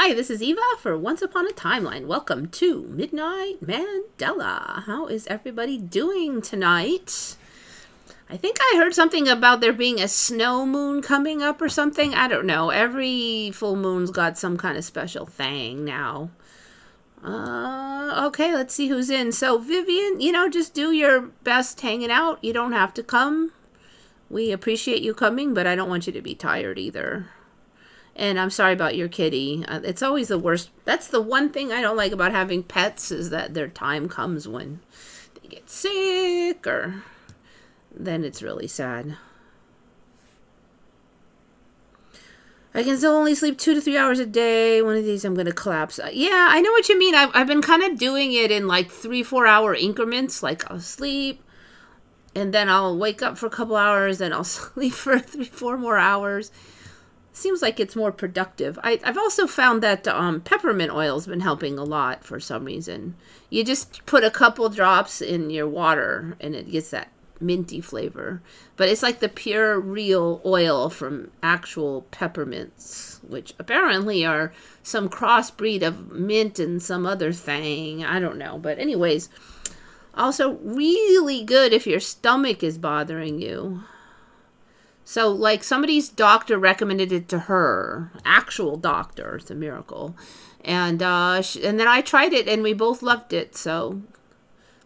Hi, this is Eva for Once Upon a Timeline. Welcome to Midnight Mandela. How is everybody doing tonight? I think I heard something about there being a snow moon coming up or something. I don't know. Every full moon's got some kind of special thing now. Okay, let's see who's in. So, Vivian, just do your best hanging out. You don't have to come. We appreciate you coming, but I don't want you to be tired either. And I'm sorry about your kitty. It's always the worst. That's the one thing I don't like about having pets is that their time comes when they get sick or then it's really sad. I can still only sleep 2 to 3 hours a day. One of these I'm going to collapse. Yeah, I know what you mean. I've been kind of doing it in like 3-4 hour increments. Like I'll sleep and then I'll wake up for a couple hours and I'll sleep for 3-4 more hours. Seems like it's more productive. I've also found that peppermint oil has been helping a lot for some reason. You just put a couple drops in your water and it gets that minty flavor. But it's like the pure, real oil from actual peppermints, which apparently are some crossbreed of mint and some other thing. I don't know. But anyways, also really good if your stomach is bothering you. So, like, somebody's doctor recommended it to her. Actual doctor. It's a miracle. And then I tried it, and we both loved it. So,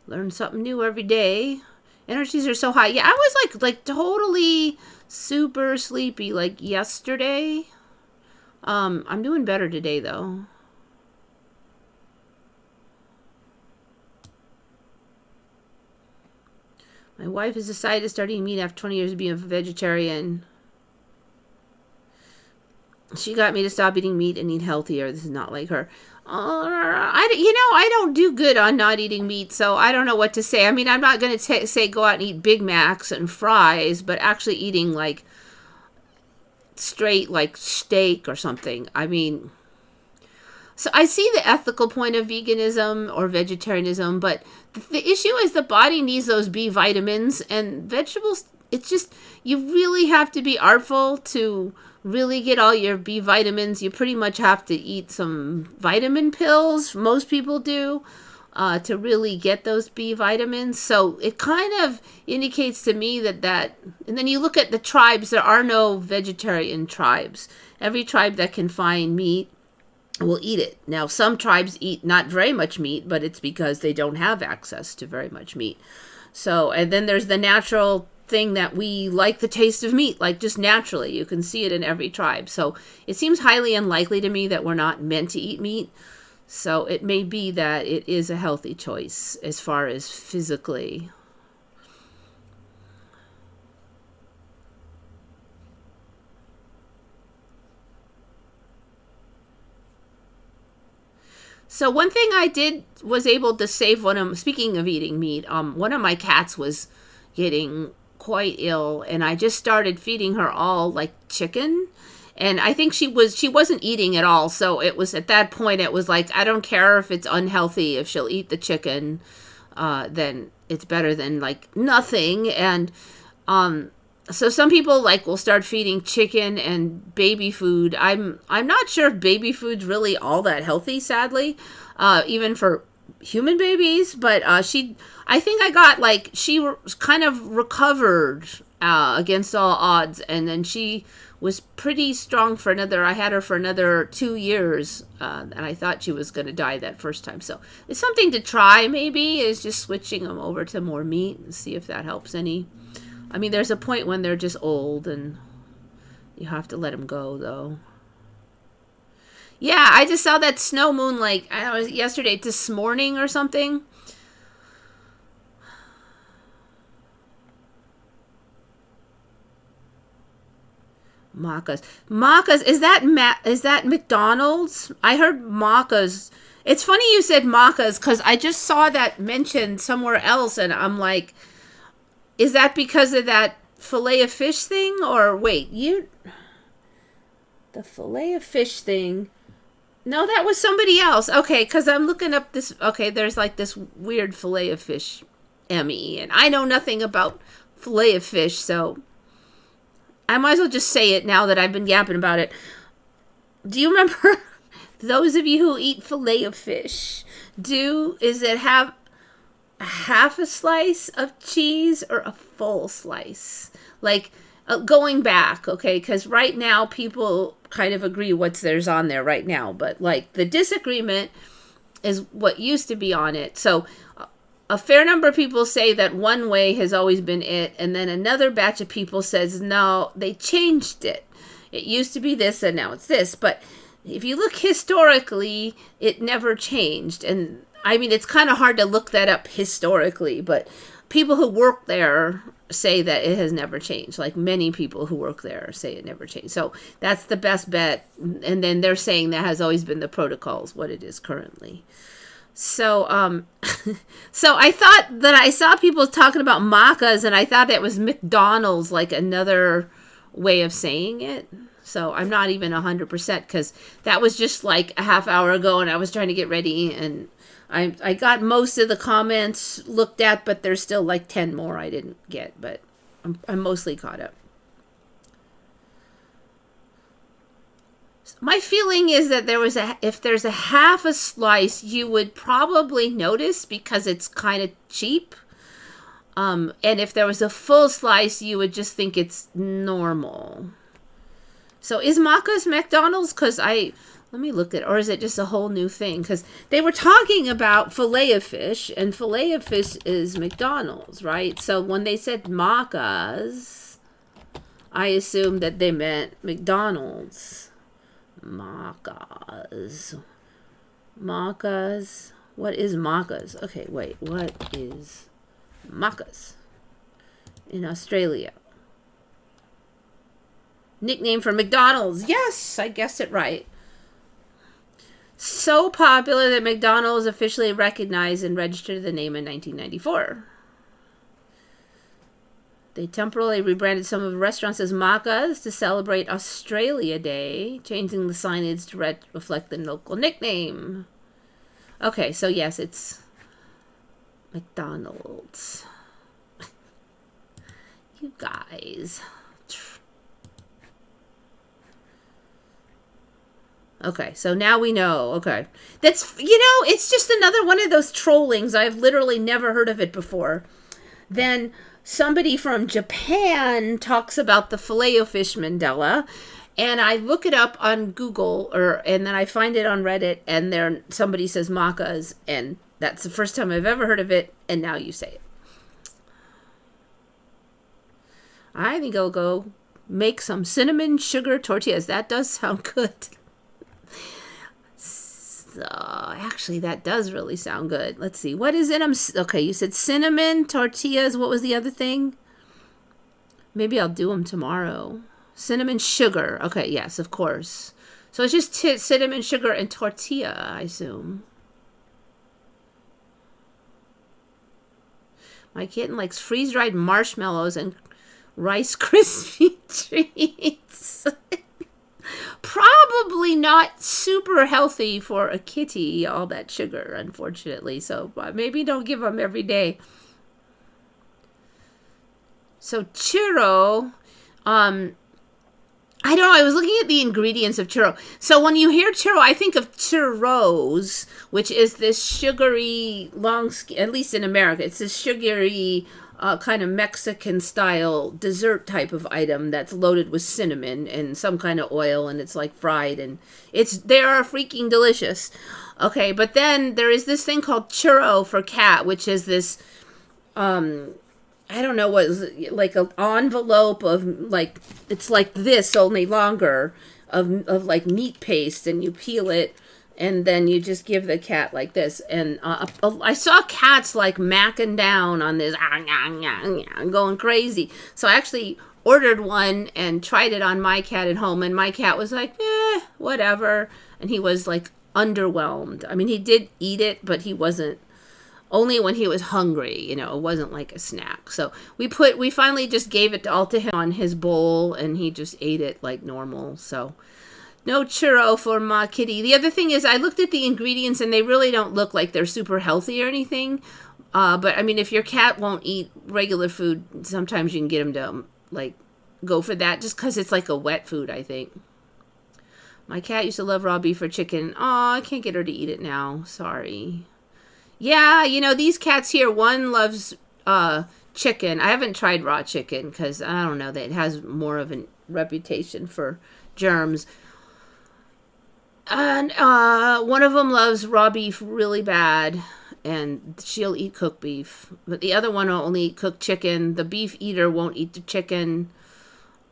learn something new every day. Energies are so high. Yeah, I was, like totally super sleepy, like, yesterday. I'm doing better today, though. My wife has decided to start eating meat after 20 years of being a vegetarian. She got me to stop eating meat and eat healthier. This is not like her. I don't do good on not eating meat, so I don't know what to say. I mean, I'm not going to say go out and eat Big Macs and fries, but actually eating, like, straight, like, steak or something. I mean, so I see the ethical point of veganism or vegetarianism, but the issue is the body needs those B vitamins and vegetables. It's just, you really have to be artful to really get all your B vitamins. You pretty much have to eat some vitamin pills. Most people do to really get those B vitamins. So it kind of indicates to me that, and then you look at the tribes, there are no vegetarian tribes. Every tribe that can find meat will eat it. Now, some tribes eat not very much meat, but it's because they don't have access to very much meat. So, and then there's the natural thing that we like the taste of meat, like just naturally. You can see it in every tribe. So it seems highly unlikely to me that we're not meant to eat meat. So it may be that it is a healthy choice as far as physically. So one thing I was able to save speaking of eating meat, one of my cats was getting quite ill and I just started feeding her all like chicken. And I think she wasn't eating at all. So it was at that point, it was like, I don't care if it's unhealthy. If she'll eat the chicken, then it's better than like nothing. And, so some people like will start feeding chicken and baby food. I'm not sure if baby food's really all that healthy, sadly, even for human babies. But I think I got like she kind of recovered against all odds, and then she was pretty strong for another. I had her for another 2 years, and I thought she was going to die that first time. So it's something to try. Maybe is just switching them over to more meat and see if that helps any. I mean, there's a point when they're just old and you have to let them go, though. Yeah, I just saw that snow moon, like, I don't know, yesterday, this morning or something. Macca's. Macca's, is that McDonald's? I heard Macca's. It's funny you said Macca's, because I just saw that mentioned somewhere else, and I'm like, is that because of that fillet of fish thing? Or wait, the fillet of fish thing. No, that was somebody else. Okay, because I'm looking up this. Okay, there's like this weird fillet of fish Emmy, and I know nothing about fillet of fish, so I might as well just say it now that I've been yapping about it. Do you remember Those of you who eat filet of fish, is it have a half a slice of cheese or a full slice? Like, going back, okay, because right now people kind of agree what's there's on there right now, but like the disagreement is what used to be on it. So a fair number of people say that one way has always been it, and then another batch of people says no, they changed it. It used to be this and now it's this. But if you look historically, it never changed. And I mean, it's kind of hard to look that up historically, but people who work there say that it has never changed. Like many people who work there say it never changed. So that's the best bet. And then they're saying that has always been the protocols, what it is currently. So, so I thought that I saw people talking about macas, and I thought that was McDonald's, like another way of saying it. So I'm not even 100% because that was just like a half hour ago, and I was trying to get ready, and I got most of the comments looked at, but there's still like 10 more I didn't get, but I'm mostly caught up. My feeling is that if there's a half a slice, you would probably notice because it's kind of cheap. And if there was a full slice, you would just think it's normal. So is Macca's McDonald's? Because let me look at, or is it just a whole new thing? Because they were talking about filet of fish, and filet of fish is McDonald's, right? So when they said Macca's, I assumed that they meant McDonald's. Macca's. What is Macca's? Okay, wait. What is Macca's in Australia? Nickname for McDonald's. Yes, I guessed it right. So popular that McDonald's officially recognized and registered the name in 1994. They temporarily rebranded some of the restaurants as Macca's to celebrate Australia Day, changing the signage to reflect the local nickname. Okay, so yes, it's McDonald's. You guys. Okay, so now we know. Okay. That's, it's just another one of those trollings. I've literally never heard of it before. Then somebody from Japan talks about the Filet-O-Fish Mandela, and I look it up on Google, and then I find it on Reddit, and there somebody says Macca's, and that's the first time I've ever heard of it, and now you say it. I think I'll go make some cinnamon sugar tortillas. That does sound good. Actually, that does really sound good. Let's see. What is in them? Okay, you said cinnamon, tortillas. What was the other thing? Maybe I'll do them tomorrow. Cinnamon sugar. Okay, yes, of course. So it's just cinnamon sugar and tortilla, I assume. My kitten likes freeze-dried marshmallows and Rice Krispie treats. Probably not super healthy for a kitty, all that sugar, unfortunately. So maybe don't give them every day. So churro, I don't know. I was looking at the ingredients of churro. So when you hear churro, I think of churros, which is this sugary, at least in America, it's this sugary, kind of Mexican-style dessert type of item that's loaded with cinnamon and some kind of oil, and it's like fried, and they are freaking delicious. Okay, but then there is this thing called churro for cat, which is this, I don't know what, like an envelope of, like, it's like this, only longer, of like meat paste, and you peel it, and then you just give the cat like this. And I saw cats like macking down on this, going crazy. So I actually ordered one and tried it on my cat at home. And my cat was like, whatever. And he was like underwhelmed. I mean, he did eat it, but he wasn't, only when he was hungry, it wasn't like a snack. So we finally just gave it all to him on his bowl, and he just ate it like normal. So no churro for my kitty. The other thing is I looked at the ingredients, and they really don't look like they're super healthy or anything. But I mean, if your cat won't eat regular food, sometimes you can get them to like go for that, just because it's like a wet food, I think. My cat used to love raw beef or chicken. Oh, I can't get her to eat it now. Sorry. Yeah, you know, these cats here, one loves chicken. I haven't tried raw chicken because I don't know, that it has more of a reputation for germs. And one of them loves raw beef really bad, and she'll eat cooked beef. But the other one will only eat cooked chicken. The beef eater won't eat the chicken.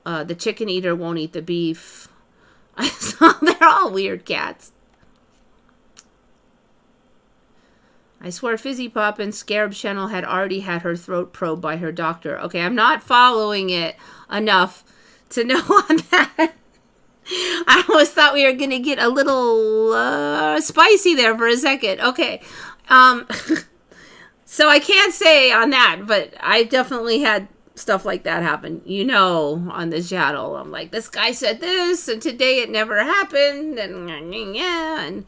The chicken eater won't eat the beef. So they're all weird cats. I swear Fizzy Pop and Scarab Channel had already had her throat probed by her doctor. Okay, I'm not following it enough to know on that. I almost thought we were going to get a little spicy there for a second. Okay. So I can't say on that, but I definitely had stuff like that happen. You know, on this channel, I'm like, this guy said this, and today it never happened, and yeah, and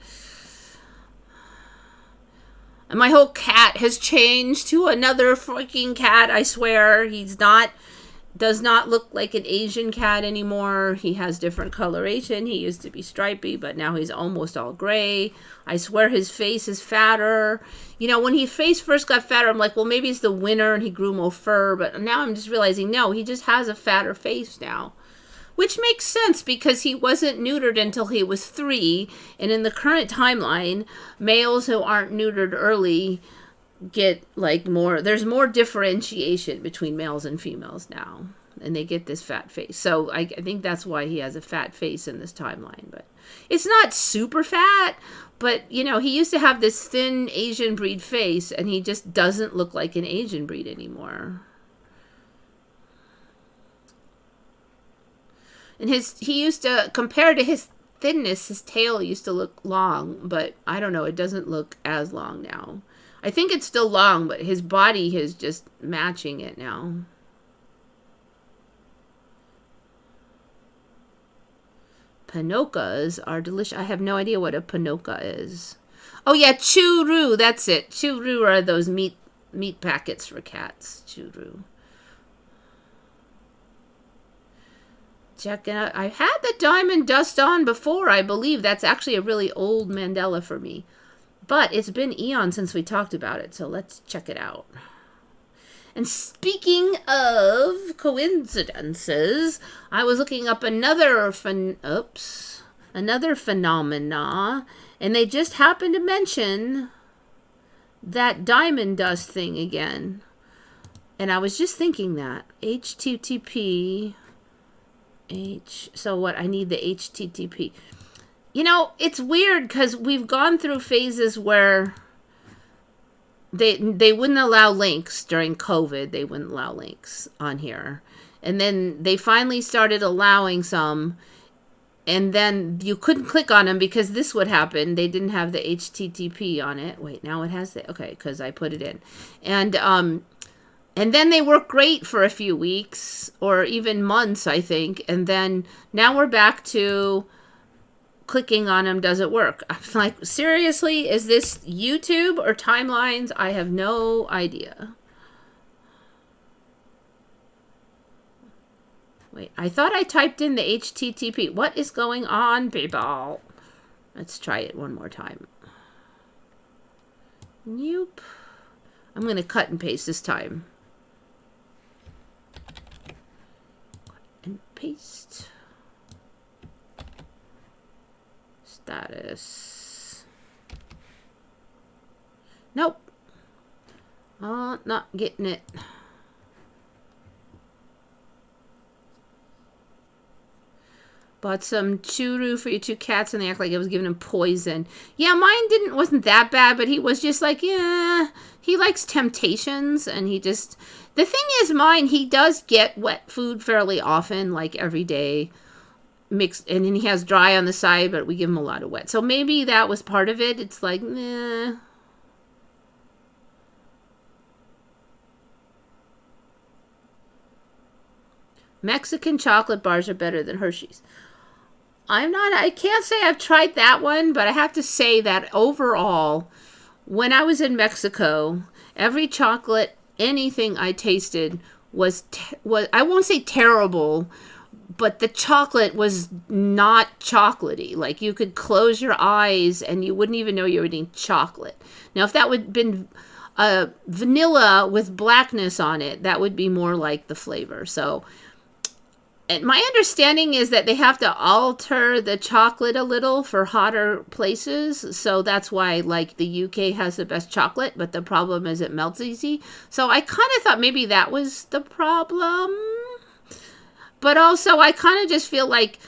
my whole cat has changed to another freaking cat. I swear, does not look like an Asian cat anymore. He has different coloration. He used to be stripy, but now he's almost all gray. I swear his face is fatter. You know, when his face first got fatter, I'm like, well, maybe it's the winter and he grew more fur. But now I'm just realizing, no, he just has a fatter face now. Which makes sense because he wasn't neutered until he was 3. And in the current timeline, males who aren't neutered early get like more, there's more differentiation between males and females now. And they get this fat face. So I think that's why he has a fat face in this timeline. But it's not super fat. But, you know, he used to have this thin Asian breed face. And he just doesn't look like an Asian breed anymore. And he used to, compared to his thinness, his tail used to look long, but I don't know, it doesn't look as long now. I think it's still long, but his body is just matching it now. Panokas are delicious. I have no idea what a panoka is. Oh yeah, churu, that's it. Churu are those meat packets for cats. Churu. Check it out. I've had the diamond dust on before, I believe. That's actually a really old Mandela for me. But it's been eons since we talked about it, so let's check it out. And speaking of coincidences, I was looking up another phenomena, and they just happened to mention that diamond dust thing again. And I was just thinking that. HTTP... so what? I need the HTTP. You know, it's weird because we've gone through phases where they wouldn't allow links during COVID. They wouldn't allow links on here. And then they finally started allowing some. And then you couldn't click on them because this would happen. They didn't have the HTTP on it. Wait, now it has the... Okay, because I put it in. And then they work great for a few weeks or even months, I think. And then now we're back to clicking on them doesn't work. I'm like, seriously, is this YouTube or timelines? I have no idea. Wait, I thought I typed in the HTTP. What is going on, people? Let's try it one more time. Nope. I'm going to cut and paste this time. And paste. Status. Nope. Oh, not getting it. Bought some churu for your 2 cats and they act like I was giving him poison. Yeah, mine wasn't that bad, but he was just like, yeah, he likes temptations and he just, the thing is mine, he does get wet food fairly often, like every day mixed, and then he has dry on the side, but we give him a lot of wet. So maybe that was part of it. It's like, nah. Mexican chocolate bars are better than Hershey's. I can't say I've tried that one, but I have to say that overall, when I was in Mexico, every chocolate, anything I tasted was I won't say terrible, but the chocolate was not chocolatey. Like, you could close your eyes and you wouldn't even know you were eating chocolate. Now, if that would have been vanilla with blackness on it, that would be more like the flavor. So, and my understanding is that they have to alter the chocolate a little for hotter places. So that's why, like, the UK has the best chocolate, but the problem is it melts easy. So I kind of thought maybe that was the problem. But also, I kind of just feel like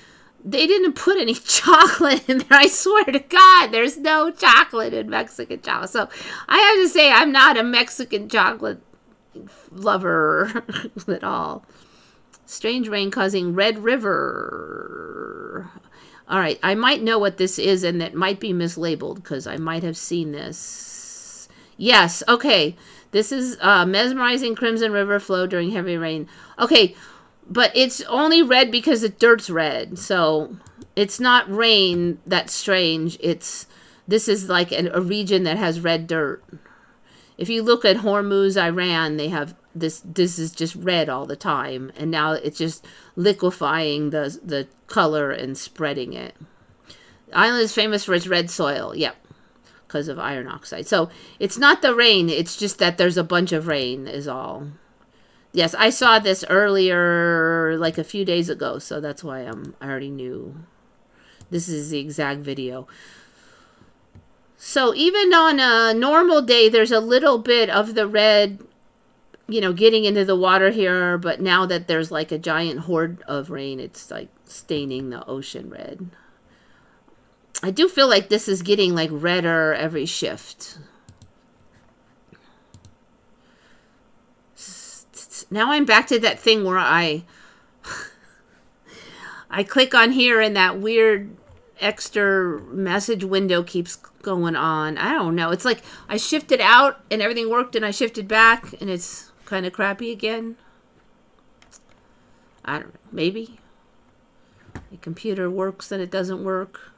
they didn't put any chocolate in there. I swear to God, there's no chocolate in Mexican chocolate. So I have to say, I'm not a Mexican chocolate lover at all. Strange rain causing Red River. All right, I might know what this is, and it might be mislabeled because I might have seen this. Yes, okay. This is mesmerizing crimson river flow during heavy rain. Okay, but it's only red because the dirt's red. So it's not rain that's strange. This is like a region that has red dirt. If you look at Hormuz, Iran, they have this is just red all the time, and now it's just liquefying the color and spreading it. The island is famous for its red soil. Yep, because of iron oxide. So it's not the rain, it's just that there's a bunch of rain is all. Yes, I saw this earlier, like a few days ago, so that's why I already knew. This is the exact video. So even on a normal day, there's a little bit of the red, getting into the water here. But now that there's like a giant horde of rain, it's like staining the ocean red. I do feel like this is getting like redder every shift. Now I'm back to that thing where I click on here and that weird extra message window keeps going on. I don't know. It's like I shifted out and everything worked, and I shifted back and it's kind of crappy again. I don't know. Maybe the computer works and it doesn't work.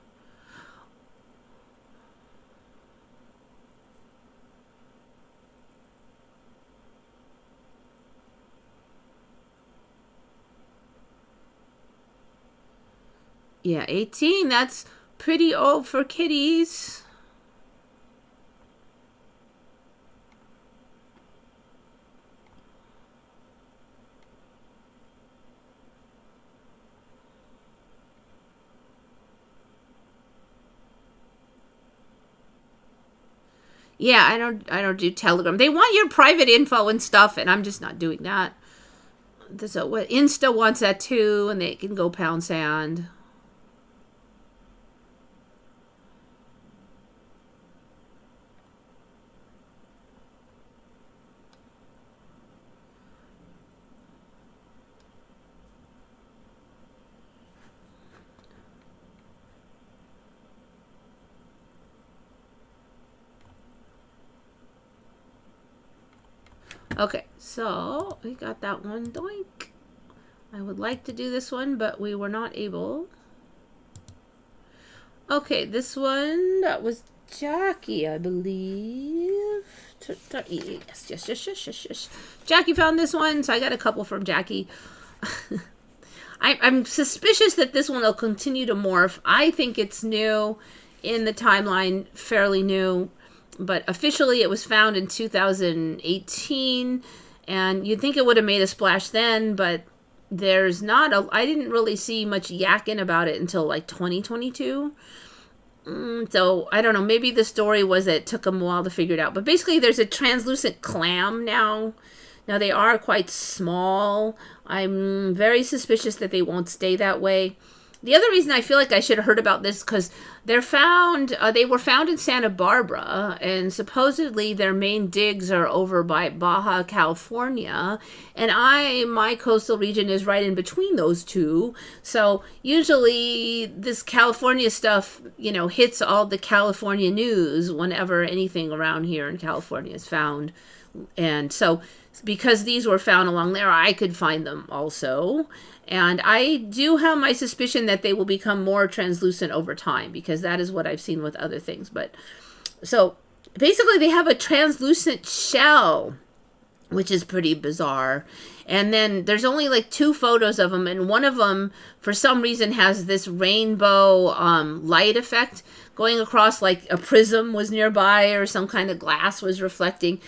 Yeah, 18. That's pretty old for kiddies. Yeah, I don't do Telegram. They want your private info and stuff, and I'm just not doing that. So what Insta wants that too, and they can go pound sand. Okay, so we got that one. Doink. I would like to do this one, but we were not able. Okay, this one, that was Jackie, I believe. Yes. Jackie found this one, so I got a couple from Jackie. I'm suspicious that this one will continue to morph. I think it's new in the timeline, fairly new. But officially, it was found in 2018, and you'd think it would have made a splash then, but there's not I didn't really see much yakking about it until like 2022. So I don't know, maybe the story was that it took them a while to figure it out. But basically, there's a translucent clam now. Now, they are quite small. I'm very suspicious that they won't stay that way. The other reason I feel like I should have heard about this because they were found in Santa Barbara, and supposedly their main digs are over by Baja California, and my coastal region is right in between those two. So usually this California stuff, hits all the California news whenever anything around here in California is found. And so because these were found along there, I could find them also. And I do have my suspicion that they will become more translucent over time, because that is what I've seen with other things. But so basically they have a translucent shell, which is pretty bizarre. And then there's only like 2 photos of them, and one of them for some reason has this rainbow light effect going across, like a prism was nearby or some kind of glass was reflecting.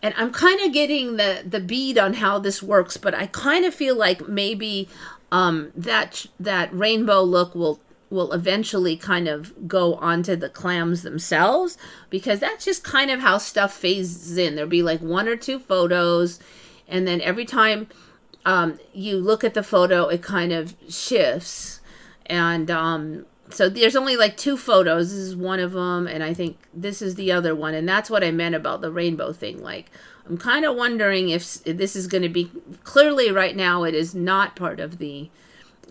And I'm kind of getting the bead on how this works, but I kind of feel like maybe that rainbow look will eventually kind of go onto the clams themselves, because that's just kind of how stuff phases in. There'll be like 1 or 2 photos, and then every time you look at the photo, it kind of shifts. And so there's only like 2 photos. This is one of them, and I think this is the other one. And that's what I meant about the rainbow thing. Like, I'm kind of wondering if this is going to be, clearly right now it is not part of the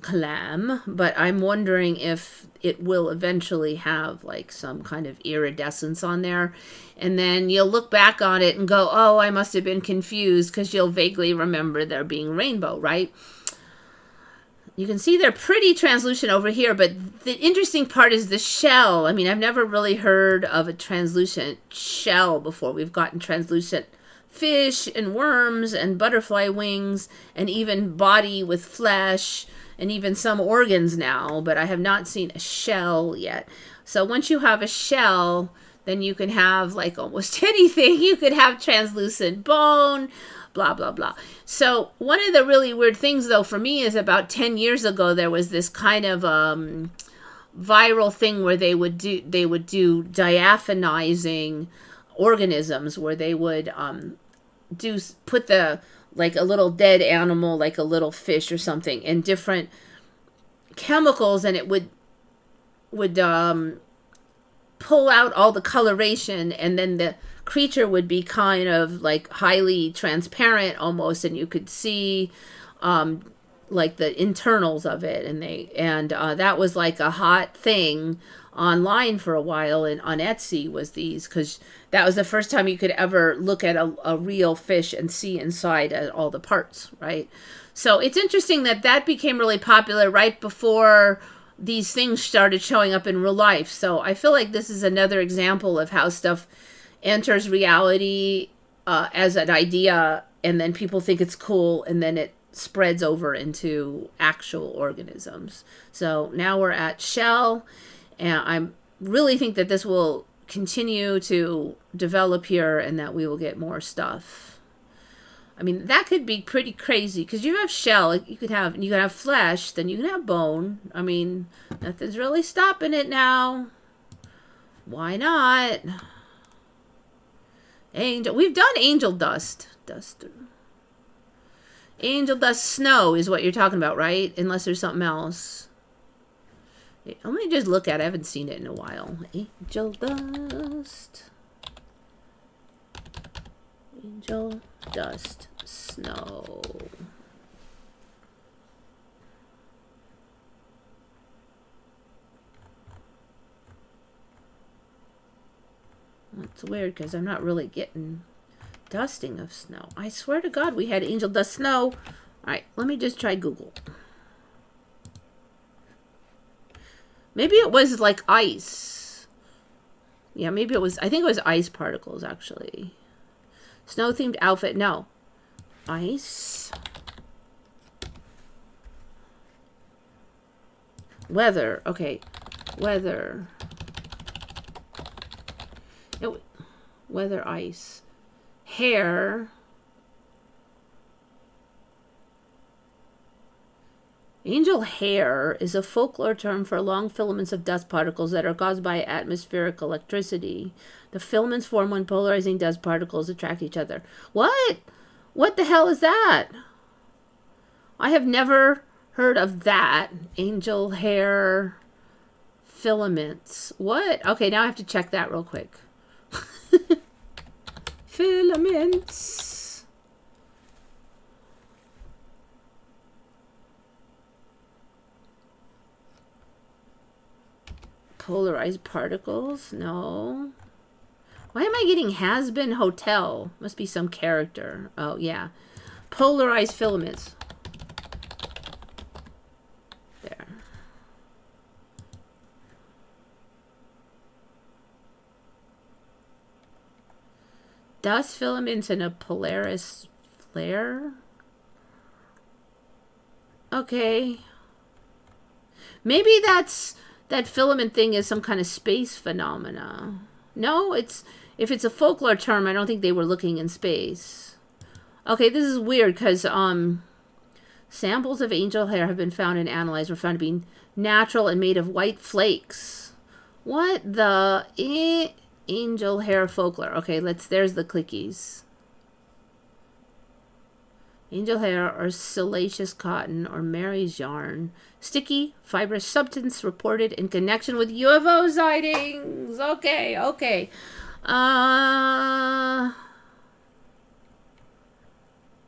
clam, but I'm wondering if it will eventually have like some kind of iridescence on there, and then you'll look back on it and go, oh, I must have been confused, because you'll vaguely remember there being rainbow, right? You can see they're pretty translucent over here, but the interesting part is the shell. I mean, I've never really heard of a translucent shell before. We've gotten translucent fish and worms and butterfly wings and even body with flesh and even some organs now, but I have not seen a shell yet. So once you have a shell, then you can have like almost anything. You could have translucent bone, blah, blah, blah. So one of the really weird things, though, for me is about 10 years ago, there was this kind of viral thing where they would do diaphanizing organisms, where they would put the, like a little dead animal, like a little fish or something, in different chemicals, and it would pull out all the coloration, and then the creature would be kind of like highly transparent almost, and you could see like the internals of it, and that was like a hot thing online for a while, and on Etsy was these, because that was the first time you could ever look at a real fish and see inside all the parts, right? So it's interesting that became really popular right before these things started showing up in real life. So I feel like this is another example of how stuff enters reality as an idea, and then people think it's cool, and then it spreads over into actual organisms. So now we're at shell, and I really think that this will continue to develop here, and that we will get more stuff. I mean, that could be pretty crazy, because you have shell, you could have flesh, then you can have bone. I mean, nothing's really stopping it now. Why not? We've done angel dust. Angel dust snow is what you're talking about, right? Unless there's something else. Let me just look at it. I haven't seen it in a while. Angel dust. Angel dust snow. It's weird because I'm not really getting dusting of snow. I swear to God we had angel dust snow. All right, let me just try Google. Maybe it was like ice. Yeah, maybe it was. I think it was ice particles, actually. Snow-themed outfit. No. Ice. Weather. Okay. Weather. Weather ice. Hair. Angel hair is a folklore term for long filaments of dust particles that are caused by atmospheric electricity. The filaments form when polarizing dust particles attract each other. What? What the hell is that? I have never heard of that. Angel hair filaments. What? Okay, now I have to check that real quick. Filaments. Polarized particles? No. Why am I getting has-been hotel? Must be some character. Oh, yeah. Polarized filaments. There. Dust filaments in a Polaris flare? Okay. Maybe that filament thing is some kind of space phenomena. No, if it's a folklore term, I don't think they were looking in space. Okay, this is weird because samples of angel hair have been found and analyzed were found to be natural and made of white flakes. What the angel hair folklore? Okay, there's the clickies. Angel hair or salacious cotton or Mary's yarn. Sticky, fibrous substance reported in connection with UFO sightings. Okay, okay.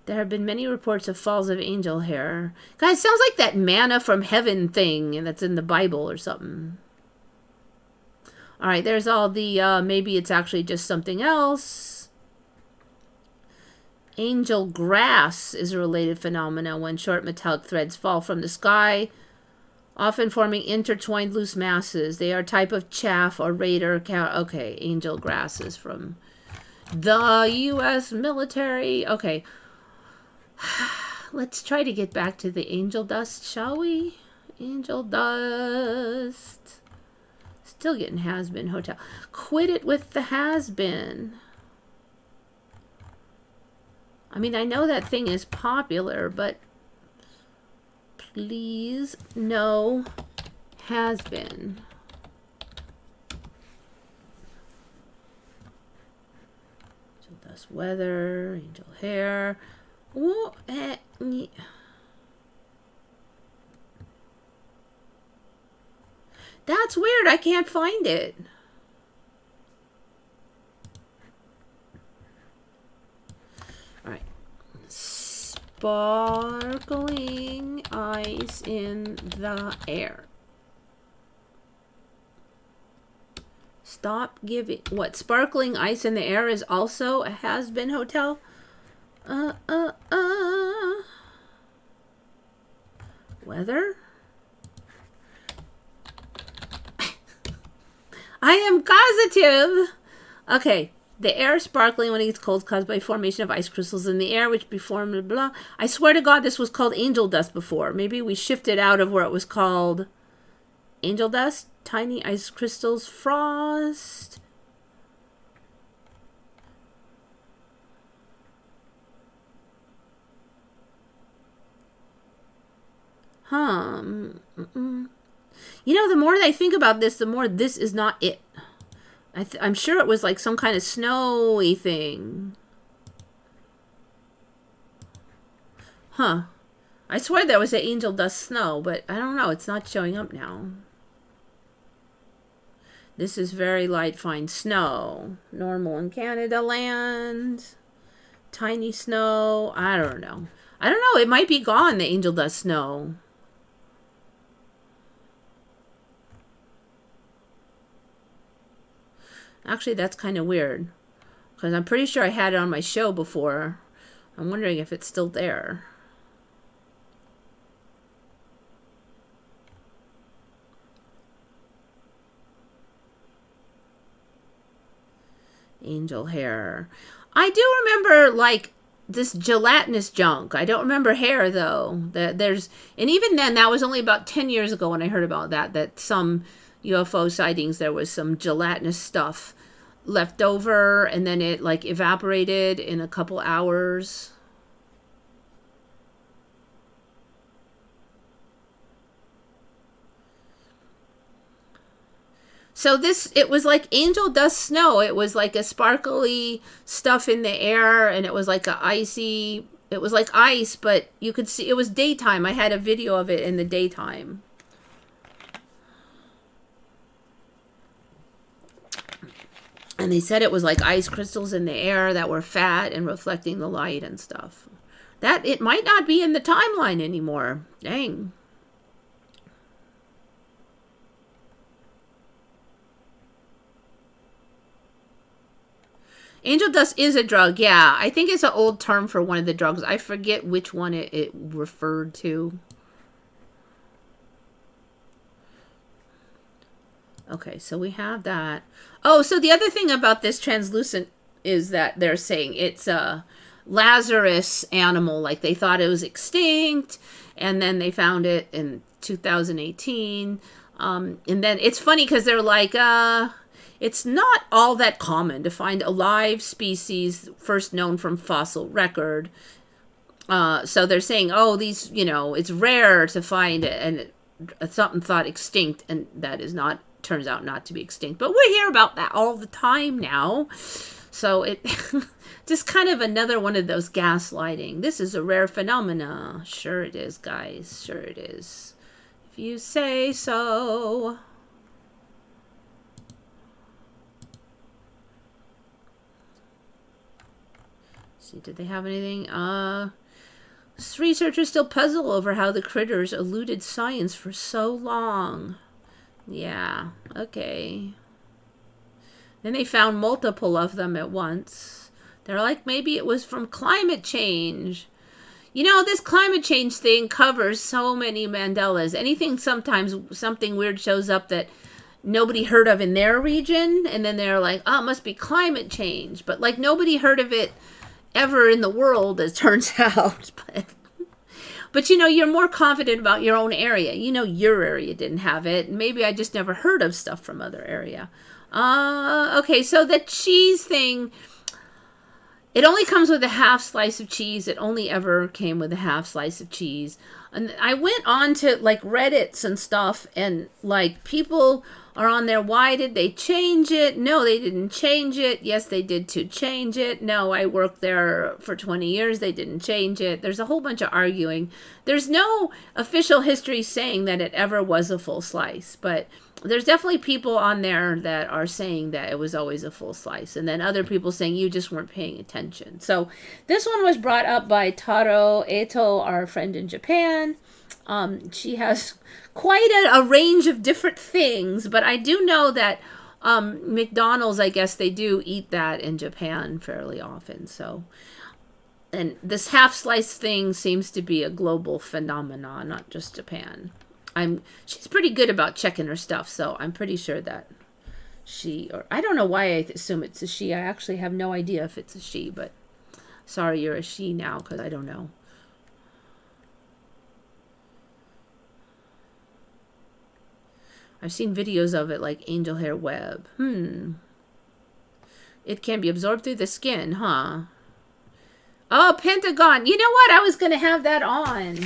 There have been many reports of falls of angel hair. Guys, sounds like that manna from heaven thing that's in the Bible or something. All right, there's all the, maybe it's actually just something else. Angel grass is a related phenomenon when short metallic threads fall from the sky, often forming intertwined loose masses. They are a type of chaff or radar. Okay, angel grasses from the U.S. military. Okay. Let's try to get back to the angel dust, shall we? Angel dust. Still getting has-been hotel. Quit it with the has-been. I mean, I know that thing is popular, but please, no has-been. Angel dust weather, angel hair. Ooh, that's weird. I can't find it. All right. Sparkling ice in the air. Stop giving. What? Sparkling ice in the air is also a has-been hotel? Weather? I am positive. Okay. The air sparkling when it gets cold is caused by formation of ice crystals in the air, which form blah, blah. I swear to God, this was called angel dust before. Maybe we shifted out of where it was called angel dust. Tiny ice crystals, frost. You know, the more that I think about this, the more this is not it. I'm sure it was like some kind of snowy thing. Huh. I swear there was an angel dust snow, but I don't know. It's not showing up now. This is very light, fine snow. Normal in Canada land. Tiny snow. I don't know. I don't know. It might be gone, the angel dust snow. Actually, that's kind of weird. Because I'm pretty sure I had it on my show before. I'm wondering if it's still there. Angel hair. I do remember, like, this gelatinous junk. I don't remember hair, though. And even then, that was only about 10 years ago when I heard about that some UFO sightings, there was some gelatinous stuff left over, and then it, like, evaporated in a couple hours. So it was like angel dust snow. It was like a sparkly stuff in the air, and it was like it was like ice, but you could see, it was daytime. I had a video of it in the daytime. And they said it was like ice crystals in the air that were fat and reflecting the light and stuff. That it might not be in the timeline anymore. Dang. Angel dust is a drug, yeah. I think it's an old term for one of the drugs. I forget which one it referred to. Okay, so we have that. Oh, so the other thing about this translucent is that they're saying it's Lazarus animal, like they thought it was extinct, and then they found it in 2018. And then it's funny because they're like, it's not all that common to find a live species first known from fossil record. So they're saying, oh, these, it's rare to find it, and something thought extinct, and that is not, turns out not to be extinct. But we hear about that all the time now. So it just kind of another one of those gaslighting. This is a rare phenomena. Sure it is, guys. Sure it is. If you say so. See, did they have anything? Researchers still puzzle over how the critters eluded science for so long. Yeah, okay. Then they found multiple of them at once. They're like, maybe it was from climate change. This climate change thing covers so many Mandelas. Anything, sometimes something weird shows up that nobody heard of in their region, and then they're like, oh, it must be climate change. But like nobody heard of it ever in the world, as it turns out. But you're more confident about your own area. Your area didn't have it. Maybe I just never heard of stuff from other area. Okay, so the cheese thing, it only comes with a half slice of cheese. It only ever came with a half slice of cheese. And I went on to like Reddits and stuff, and like people are on there. Why did they change it? No, they didn't change it. Yes, they did to change it. No, I worked there for 20 years. They didn't change it. There's a whole bunch of arguing. There's no official history saying that it ever was a full slice, but there's definitely people on there that are saying that it was always a full slice. And then other people saying you just weren't paying attention. So this one was brought up by Taro Eto, our friend in Japan. She has quite a range of different things, but I do know that McDonald's, I guess they do eat that in Japan fairly often. So, and this half slice thing seems to be a global phenomenon, not just Japan. She's pretty good about checking her stuff, so I'm pretty sure that I don't know why I assume it's a she. I actually have no idea if it's a she, but sorry you're a she now, because I don't know. I've seen videos of it like angel hair web. It can be absorbed through the skin, huh? Oh, Pentagon. You know what? I was going to have that on.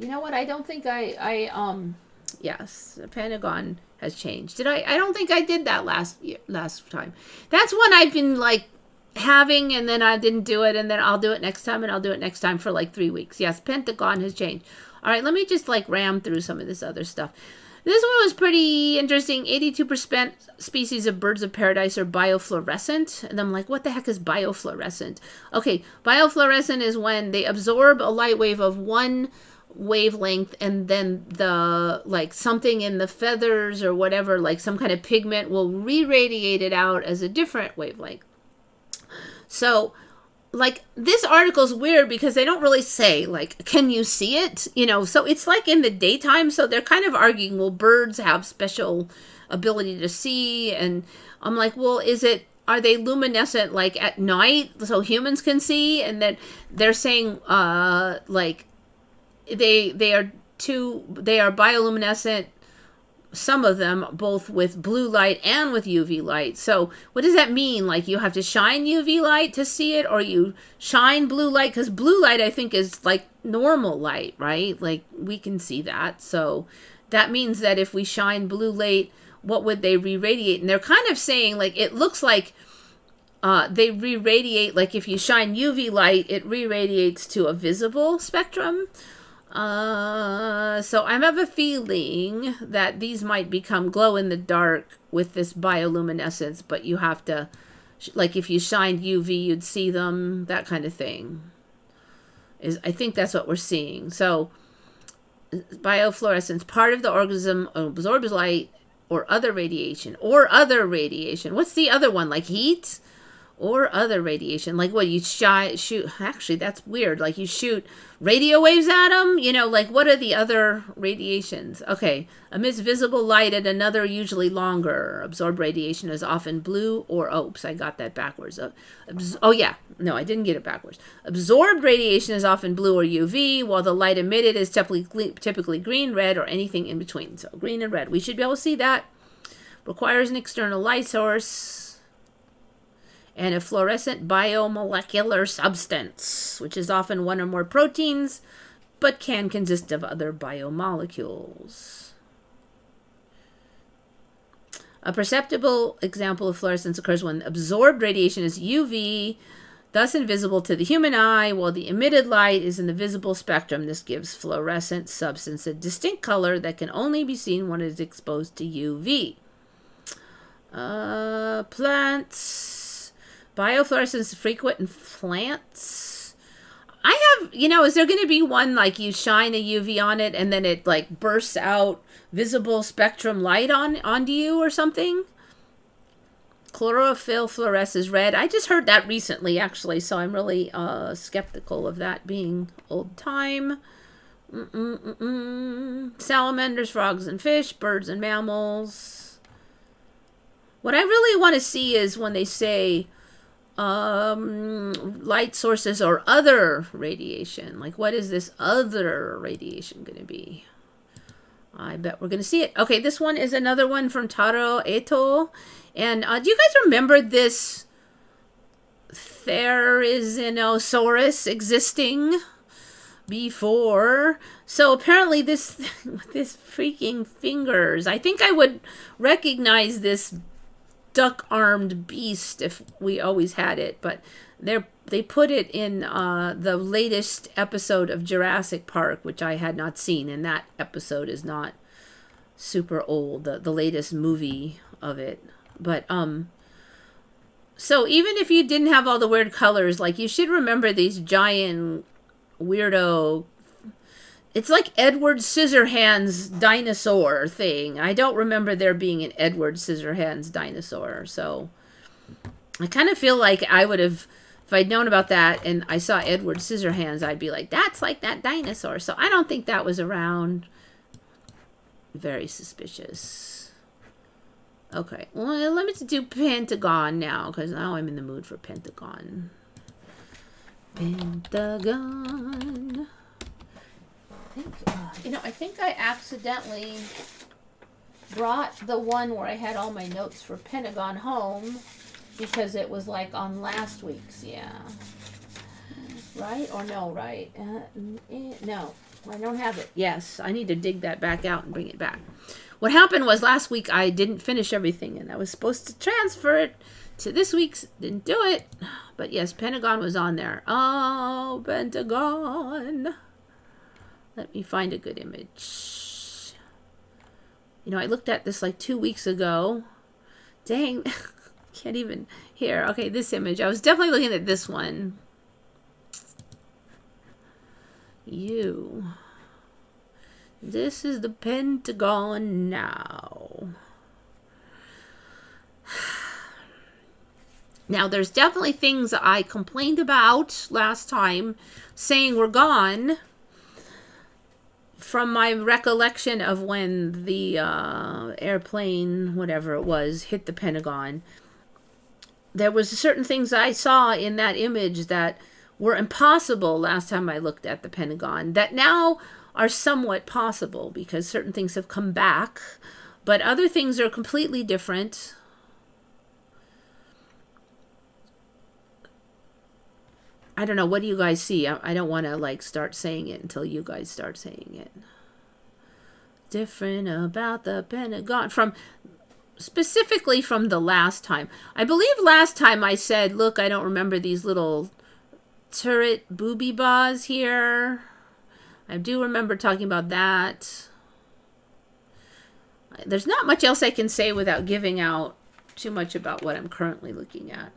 You know what? I don't think yes, the Pentagon has changed. Did I don't think I did that last time. That's one I've been like having, and then I didn't do it, and then I'll do it next time, and I'll do it next time for like 3 weeks. Yes, Pentagon has changed. All right, let me just like ram through some of this other stuff. This one was pretty interesting. 82% species of birds of paradise are biofluorescent. And I'm like, what the heck is biofluorescent? Okay, biofluorescent is when they absorb a light wave of one wavelength, and then the like something in the feathers or whatever, like some kind of pigment, will re-radiate it out as a different wavelength. So like this article is weird because they don't really say like, can you see it? So it's like in the daytime. So they're kind of arguing, well, birds have special ability to see. And I'm like, well, are they luminescent like at night so humans can see? And then they're saying like they are bioluminescent, some of them, both with blue light and with UV light. So what does that mean? Like you have to shine UV light to see it, or you shine blue light? Because blue light, I think, is like normal light, right? Like we can see that. So that means that if we shine blue light, what would they re-radiate? And they're kind of saying like, it looks like they re-radiate, like if you shine UV light, it re-radiates to a visible spectrum. So I have a feeling that these might become glow in the dark with this bioluminescence, but you have to, like if you shined UV, you'd see them, that kind of thing. I think that's what we're seeing. So biofluorescence, part of the organism absorbs light or other radiation. What's the other one? Like heat? or other radiation. Like what, you shoot, actually that's weird, like you shoot radio waves at them, you know, like what are the other radiations? Okay, emits visible light at another, usually longer. Absorbed radiation is often blue or, oops, I got that backwards. Oh yeah, no, I didn't get it backwards. Absorbed radiation is often blue or UV, while the light emitted is typically green, red, or anything in between. So green and red, we should be able to see that. Requires an external light source and a fluorescent biomolecular substance, which is often one or more proteins, but can consist of other biomolecules. A perceptible example of fluorescence occurs when absorbed radiation is UV, thus invisible to the human eye, while the emitted light is in the visible spectrum. This gives fluorescent substance a distinct color that can only be seen when it is exposed to UV. Plants. Biofluorescence is frequent in plants. I have, you know, is there going to be one like you shine a UV on it and then it like bursts out visible spectrum light onto you or something? Chlorophyll fluoresces red. I just heard that recently, actually, so I'm really skeptical of that being old time. Salamanders, frogs, and fish, birds and mammals. What I really want to see is when they say light sources or other radiation. Like, what is this other radiation going to be? I bet we're going to see it. Okay, this one is another one from Taro Eto. And do you guys remember this Therizinosaurus existing before? So apparently this freaking fingers. I think I would recognize this duck-armed beast if we always had it, but they put it in the latest episode of Jurassic Park, which I had not seen, and that episode is not super old, the latest movie of it. But so even if you didn't have all the weird colors, like, you should remember these giant weirdo, it's like Edward Scissorhands dinosaur thing. I don't remember there being an Edward Scissorhands dinosaur. So I kind of feel like I would have, if I'd known about that and I saw Edward Scissorhands, I'd be like, that's like that dinosaur. So I don't think that was around. Very suspicious. Okay, well, let me do Pentagon now, because now I'm in the mood for Pentagon. Pentagon. I think I accidentally brought the one where I had all my notes for Pentagon home because it was like on last week's, yeah. Right? Or no, right? No, I don't have it. Yes, I need to dig that back out and bring it back. What happened was last week I didn't finish everything and I was supposed to transfer it to this week's. Didn't do it. But yes, Pentagon was on there. Oh, Pentagon. Let me find a good image. You know, I looked at this like 2 weeks ago. Dang. Can't even. Here. Okay, this image. I was definitely looking at this one. This is the Pentagon now. Now, there's definitely things that I complained about last time, saying were gone. From my recollection of when the airplane, whatever it was, hit the Pentagon, there was certain things I saw in that image that were impossible last time I looked at the Pentagon that now are somewhat possible because certain things have come back, but other things are completely different. I don't know. What do you guys see? I don't want to like start saying it until you guys start saying it. Different about the Pentagon specifically from the last time. I believe last time I said, look, I don't remember these little turret booby bars here. I do remember talking about that. There's not much else I can say without giving out too much about what I'm currently looking at.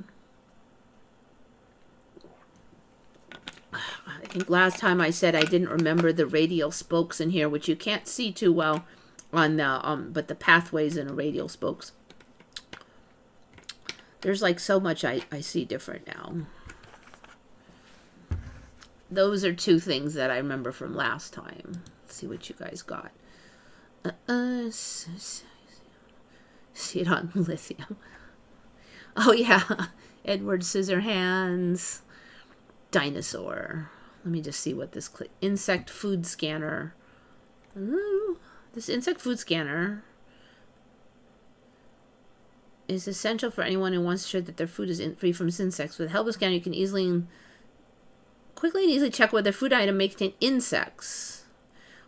I think last time I said I didn't remember the radial spokes in here, which you can't see too well on the but the pathways in the radial spokes. There's like so much I see different now. Those are two things that I remember from last time. Let's see what you guys got. See it on lithium. Oh yeah, Edward Scissorhands, dinosaur. Let me just see what this insect food scanner. Ooh, this insect food scanner is essential for anyone who wants to ensure that their food is free from insects. With the help of the scanner, you can quickly and easily check whether food item may contain insects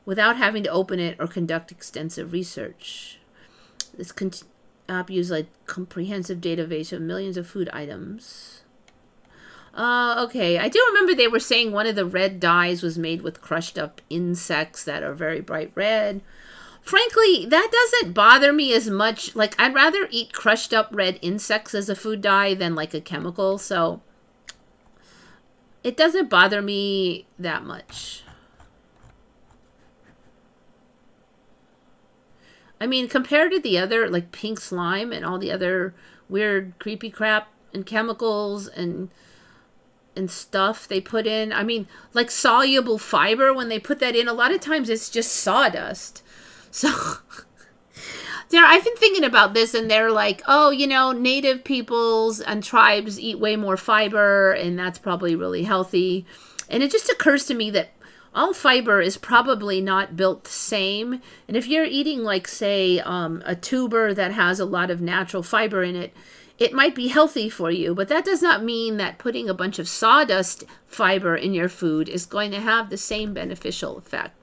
without having to open it or conduct extensive research. This app uses a comprehensive database of millions of food items. Okay, I do remember they were saying one of the red dyes was made with crushed up insects that are very bright red. Frankly, that doesn't bother me as much. Like, I'd rather eat crushed up red insects as a food dye than like a chemical, so it doesn't bother me that much. I mean, compared to the other, like pink slime and all the other weird, creepy crap and chemicals and stuff they put in. I mean, like soluble fiber, when they put that in, a lot of times it's just sawdust. So, I've been thinking about this, and they're like, oh, you know, native peoples and tribes eat way more fiber, and that's probably really healthy. And it just occurs to me that all fiber is probably not built the same. And if you're eating, like, say, a tuber that has a lot of natural fiber in it, it might be healthy for you. But that does not mean that putting a bunch of sawdust fiber in your food is going to have the same beneficial effect.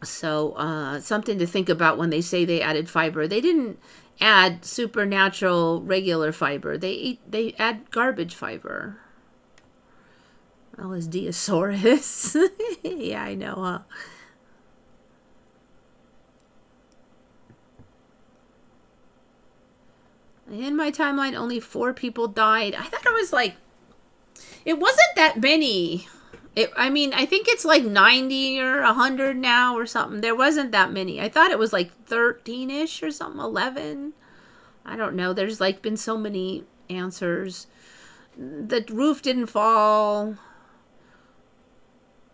So something to think about when they say they added fiber. They didn't add supernatural regular fiber. They add garbage fiber. Well, is Diosaurus. Yeah, I know, huh? In my timeline, only 4 people died. I thought it was like, it wasn't that many. I mean, I think it's like 90 or 100 now or something. There wasn't that many. I thought it was like 13-ish or something, 11. I don't know. There's like been so many answers. The roof didn't fall.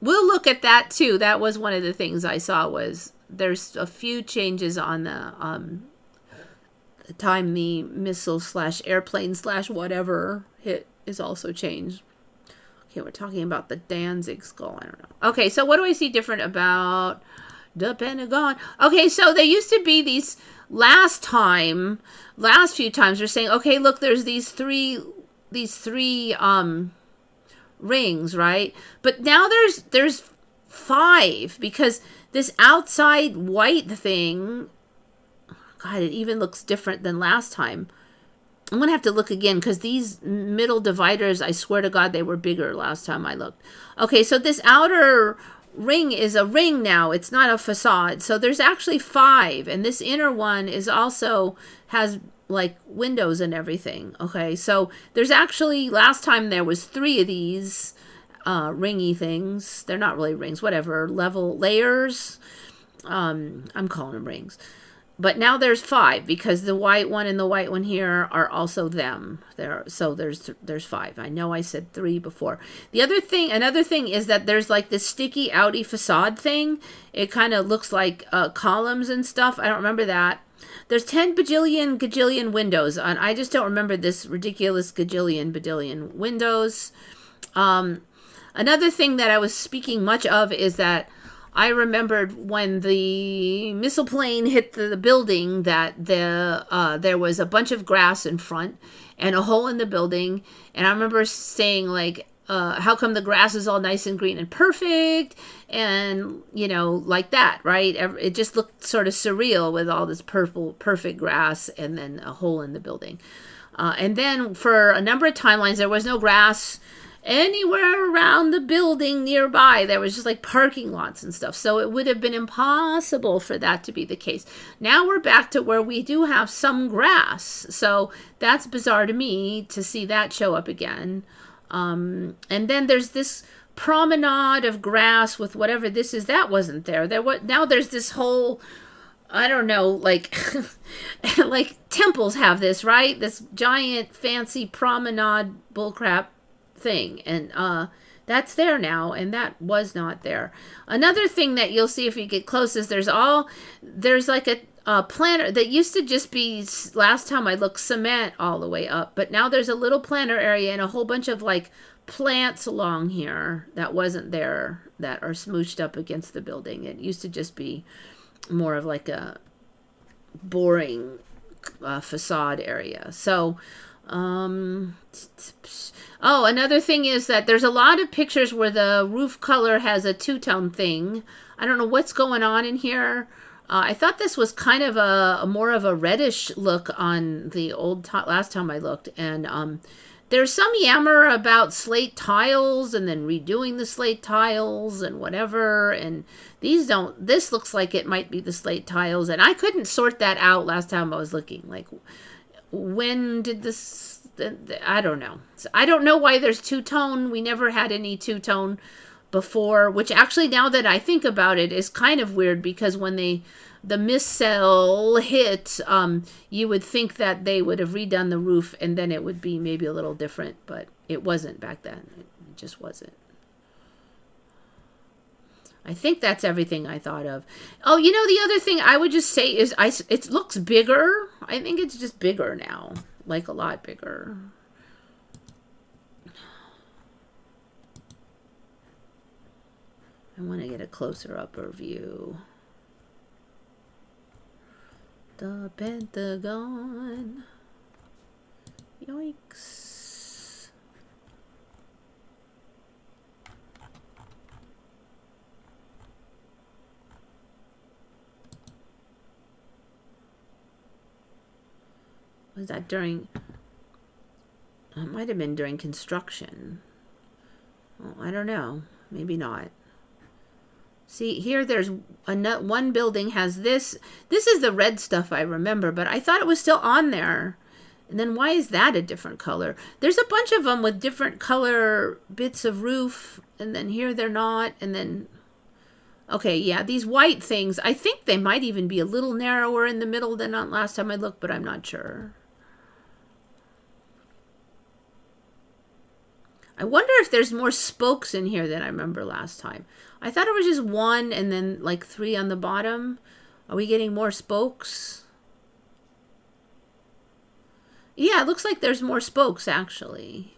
We'll look at that too. That was one of the things I saw, was there's a few changes on the time the missile / airplane / whatever hit is also changed. Okay, we're talking about the Danzig skull. I don't know. Okay, so what do I see different about the Pentagon? Okay, so there used to be these last few times they're saying, okay, look, there's these three rings, right? But now there's 5, because this outside white thing, God, it even looks different than last time. I'm going to have to look again, because these middle dividers, I swear to God, they were bigger last time I looked. Okay, so this outer ring is a ring now. It's not a facade. So there's actually 5. And this inner one is also has like windows and everything. Okay, so there's actually, last time there was 3 of these ringy things. They're not really rings, whatever, level layers. I'm calling them rings. But now there's 5, because the white one and the white one here are also them. So there's 5. I know I said 3 before. Another thing is that there's like this sticky outy facade thing. It kind of looks like columns and stuff. I don't remember that. There's 10 gajillion windows, and I just don't remember this ridiculous gajillion windows. Another thing that I was speaking much of is that I remembered when the missile plane hit the building that there was a bunch of grass in front and a hole in the building. And I remember saying, like, how come the grass is all nice and green and perfect? And, you know, like that, right? It just looked sort of surreal with all this purple, perfect grass and then a hole in the building. And then for a number of timelines, there was no grass anywhere around the building nearby. There was just like parking lots and stuff. So it would have been impossible for that to be the case. Now we're back to where we do have some grass. So that's bizarre to me to see that show up again. And then there's this promenade of grass with whatever this is. That wasn't there. Now there's this whole I don't know, like like temples have this, right? This giant fancy promenade bullcrap thing, and that's there now, and that was not there. Another thing that you'll see if you get close is there's like a planter that used to just be, last time I looked, cement all the way up, but now there's a little planter area and a whole bunch of like plants along here that wasn't there, that are smooshed up against the building. It used to just be more of like a boring facade area. So oh, another thing is that there's a lot of pictures where the roof color has a two-tone thing. I don't know what's going on in here. I thought this was kind of a more of a reddish look on the last time I looked, and there's some yammer about slate tiles and then redoing the slate tiles and whatever, and this looks like it might be the slate tiles, and I couldn't sort that out last time I was looking. Like, when did this, I don't know. So I don't know why there's two-tone. We never had any two-tone before, which actually, now that I think about it, is kind of weird, because when the missile hit, you would think that they would have redone the roof and then it would be maybe a little different, but it wasn't back then. It just wasn't. I think that's everything I thought of. Oh, you know, the other thing I would just say is it looks bigger. I think it's just bigger now, like a lot bigger. I want to get a closer upper view. The Pentagon. Yikes. Was that during... It might have been during construction. Oh, I don't know. Maybe not. See, here there's one building has this. This is the red stuff I remember, but I thought it was still on there. And then why is that a different color? There's a bunch of them with different color bits of roof, and then here they're not, and then... Okay, yeah, these white things, I think they might even be a little narrower in the middle than on last time I looked, but I'm not sure. I wonder if there's more spokes in here than I remember last time. I thought it was just one and then like 3 on the bottom. Are we getting more spokes? Yeah, it looks like there's more spokes actually.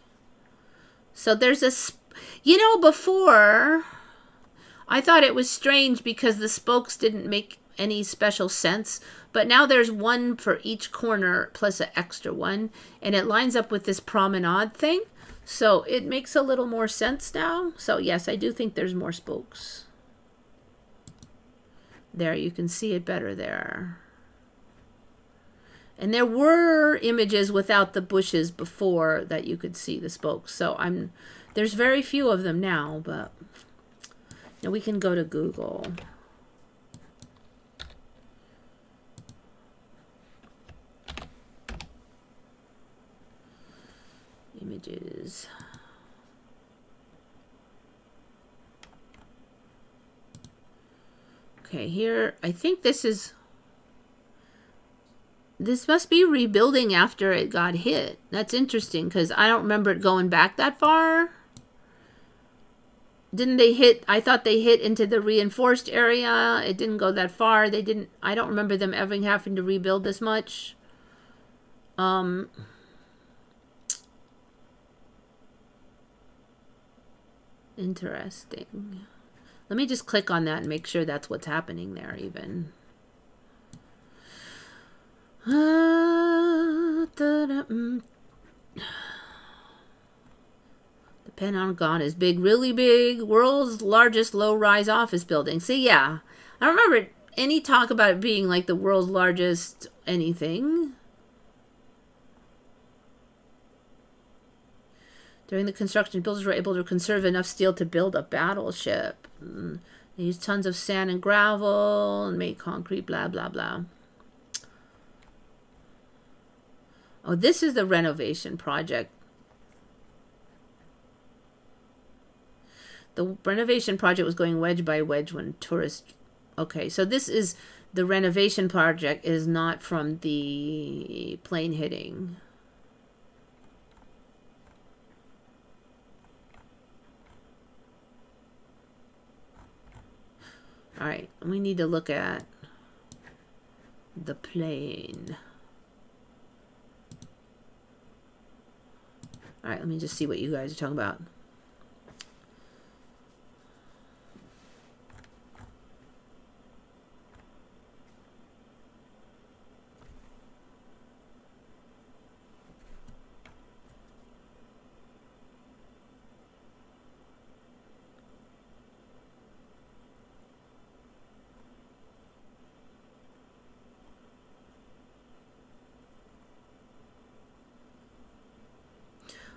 So there's a... You know, before, I thought it was strange because the spokes didn't make any special sense. But now there's one for each corner plus an extra one. And it lines up with this promenade thing. So it makes a little more sense now. So yes, I do think there's more spokes. There, you can see it better there. And there were images without the bushes before that you could see the spokes. So there's very few of them now, but now we can go to Google. Images. Okay, here, I think this must be rebuilding after it got hit. That's interesting because I don't remember it going back that far. Didn't they hit? I thought they hit into the reinforced area. It didn't go that far. I don't remember them ever having to rebuild this much. Interesting. Let me just click on that and make sure that's what's happening there even. The Pentagon is big, really big. World's largest low-rise office building. See, yeah. I don't remember any talk about it being like the world's largest anything. During the construction, builders were able to conserve enough steel to build a battleship. They used tons of sand and gravel and made concrete, blah, blah, blah. Oh, this is the renovation project. The renovation project was going wedge by wedge when tourists Okay, so this is the renovation project is not from the plane hitting. All right, we need to look at the plane. All right, let me just see what you guys are talking about.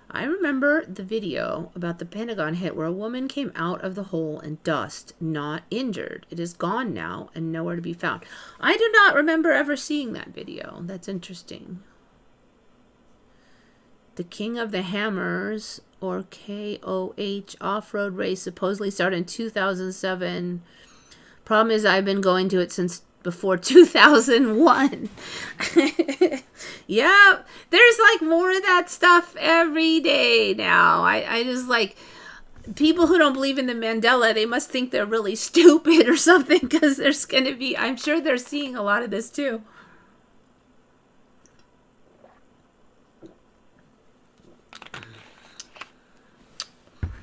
I remember the video about the Pentagon hit where a woman came out of the hole in dust, not injured. It is gone now and nowhere to be found. I do not remember ever seeing that video. That's interesting. The King of the Hammers, or KOH, off-road race supposedly started in 2007. Problem is, I've been going to it since before 2001. Yeah, there's like more of that stuff every day now. I just like people who don't believe in the Mandela, they must think they're really stupid or something, because there's going to be, I'm sure they're seeing a lot of this too.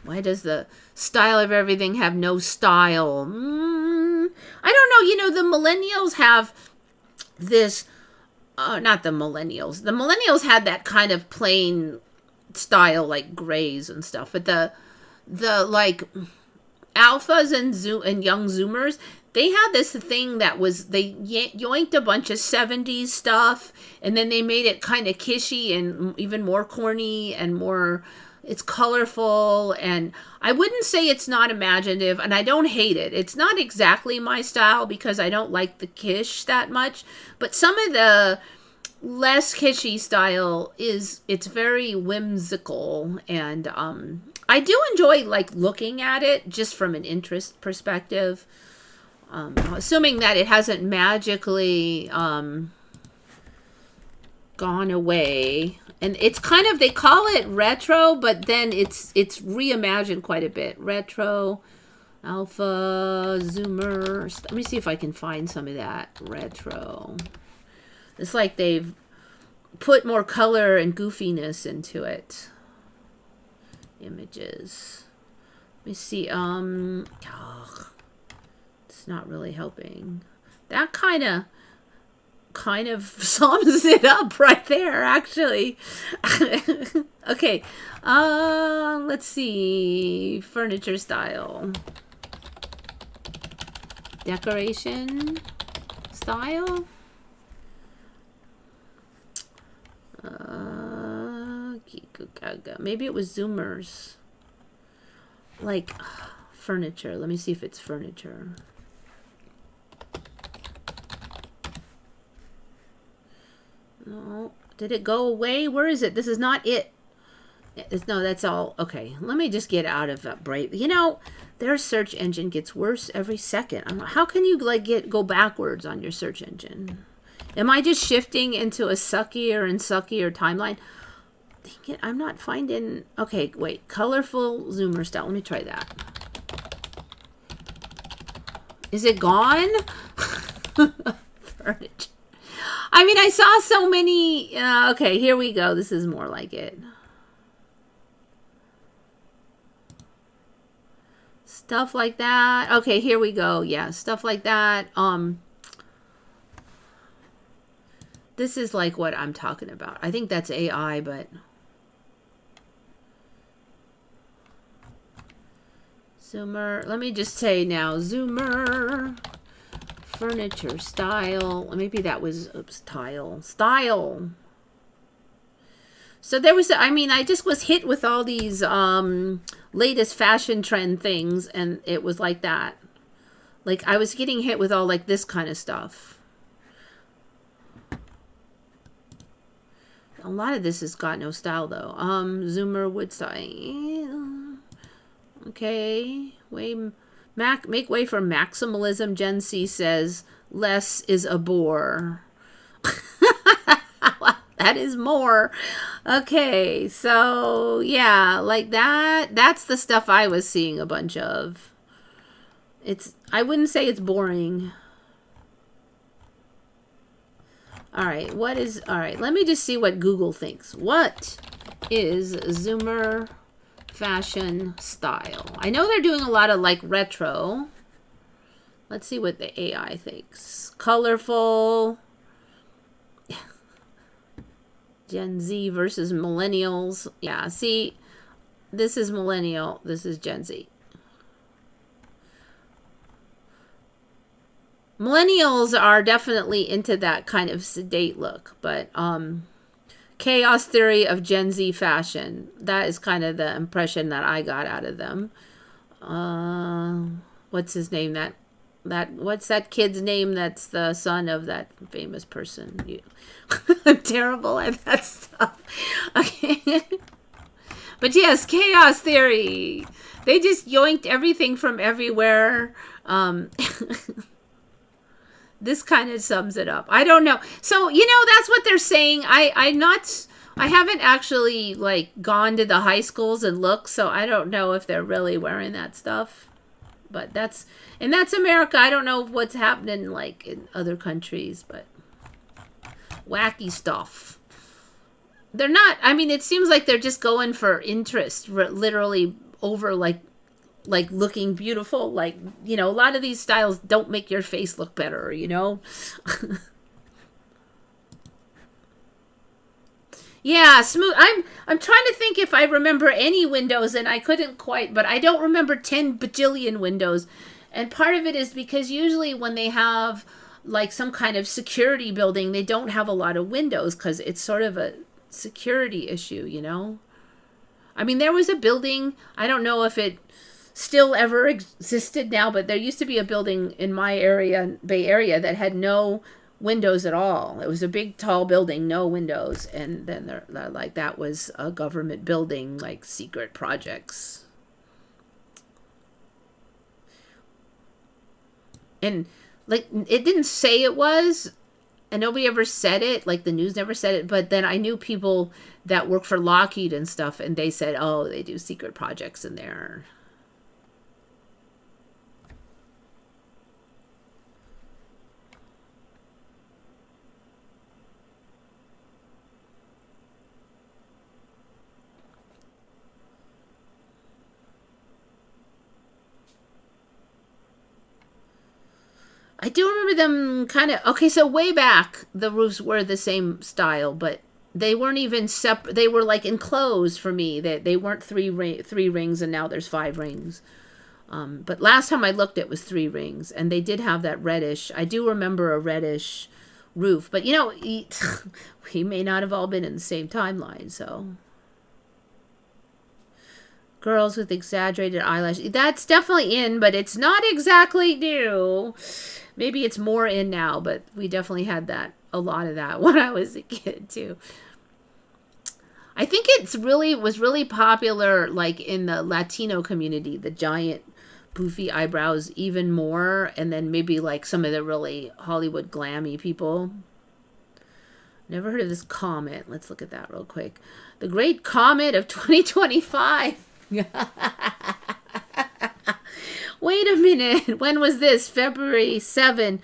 Why does the style of everything have no style? I don't know. You know, the millennials have this, not the millennials. The millennials had that kind of plain style, like grays and stuff. But the like alphas and young zoomers, they had this thing that was, they yoinked a bunch of 70s stuff, and then they made it kind of kishy and even more corny and more, it's colorful, and I wouldn't say it's not imaginative, and I don't hate it. It's not exactly my style because I don't like the kish that much, but some of the less kishy style it's very whimsical, and I do enjoy like looking at it just from an interest perspective, assuming that it hasn't magically gone away. And it's kind of, they call it retro, but then it's reimagined quite a bit. Retro, alpha, zoomer. Let me see if I can find some of that. Retro. It's like they've put more color and goofiness into it. Images. Let me see. It's not really helping. That kind of sums it up right there, actually. Okay, let's see. Furniture style, decoration style. Maybe it was zoomers, like furniture. Let me see if it's furniture. No, did it go away? Where is it? This is not it. No, that's all. Okay, let me just get out of Brave. You know, their search engine gets worse every second. How can you like go backwards on your search engine? Am I just shifting into a suckier and suckier timeline? Dang it, I'm not finding. Okay, wait. Colorful zoomer style. Let me try that. Is it gone? Furniture. I mean, I saw so many. Okay, here we go. This is more like it. Stuff like that. Okay, here we go. Yeah, stuff like that. This is like what I'm talking about. I think that's AI, but zoomer. Let me just say now, zoomer. Furniture style. Maybe that was style. So there was, I mean, I just was hit with all these latest fashion trend things, and it was like that. Like I was getting hit with all like this kind of stuff. A lot of this has got no style though. Zoomer wood style. Okay, way Make way for maximalism. Gen C says less is a bore. That is more. Okay, so yeah, like that's the stuff I was seeing a bunch of. I wouldn't say it's boring. All right, all right, let me just see what Google thinks. What is Zoomer fashion style? I know they're doing a lot of like retro. Let's see what the AI thinks. Colorful. Gen Z versus millennials. Yeah, see, this is millennial, this is Gen Z. Millennials are definitely into that kind of sedate look, but chaos theory of Gen Z fashion, that is kind of the impression that I got out of them. What's his name? What's that kid's name that's the son of that famous person? I'm terrible at that stuff. Okay. But yes, chaos theory. They just yoinked everything from everywhere. This kind of sums it up. I don't know. So, that's what they're saying. I haven't actually like gone to the high schools and looked, so I don't know if they're really wearing that stuff. But that's America. I don't know what's happening like in other countries, but wacky stuff. They're not, it seems like they're just going for interest, literally over like looking beautiful. Like, a lot of these styles don't make your face look better, Yeah, smooth. I'm trying to think if I remember any windows, and I couldn't quite, but I don't remember 10 bajillion windows. And part of it is because usually when they have like some kind of security building, they don't have a lot of windows because it's sort of a security issue, there was a building, I don't know if it still ever existed now, but there used to be a building in my area, Bay Area, that had no windows at all. It was a big tall building, no windows, and then they're like, that was a government building, like secret projects. And like, it didn't say it was, and nobody ever said it, like the news never said it, but then I knew people that work for Lockheed and stuff, and they said, oh, they do secret projects in there. I do remember them kind of, okay, so way back, the roofs were the same style, but they weren't even separate. They were like enclosed for me. They weren't three rings, and now there's 5 rings. But last time I looked, it was 3 rings, and they did have that reddish. I do remember a reddish roof, but we may not have all been in the same timeline, so. Girls with exaggerated eyelashes. That's definitely in, but it's not exactly new. Maybe it's more in now, but we definitely had a lot of that when I was a kid too. I think was really popular like in the Latino community, the giant poofy eyebrows even more, and then maybe like some of the really Hollywood glammy people. Never heard of this comet. Let's look at that real quick. The Great Comet of 2025. Wait a minute. When was this? February 7.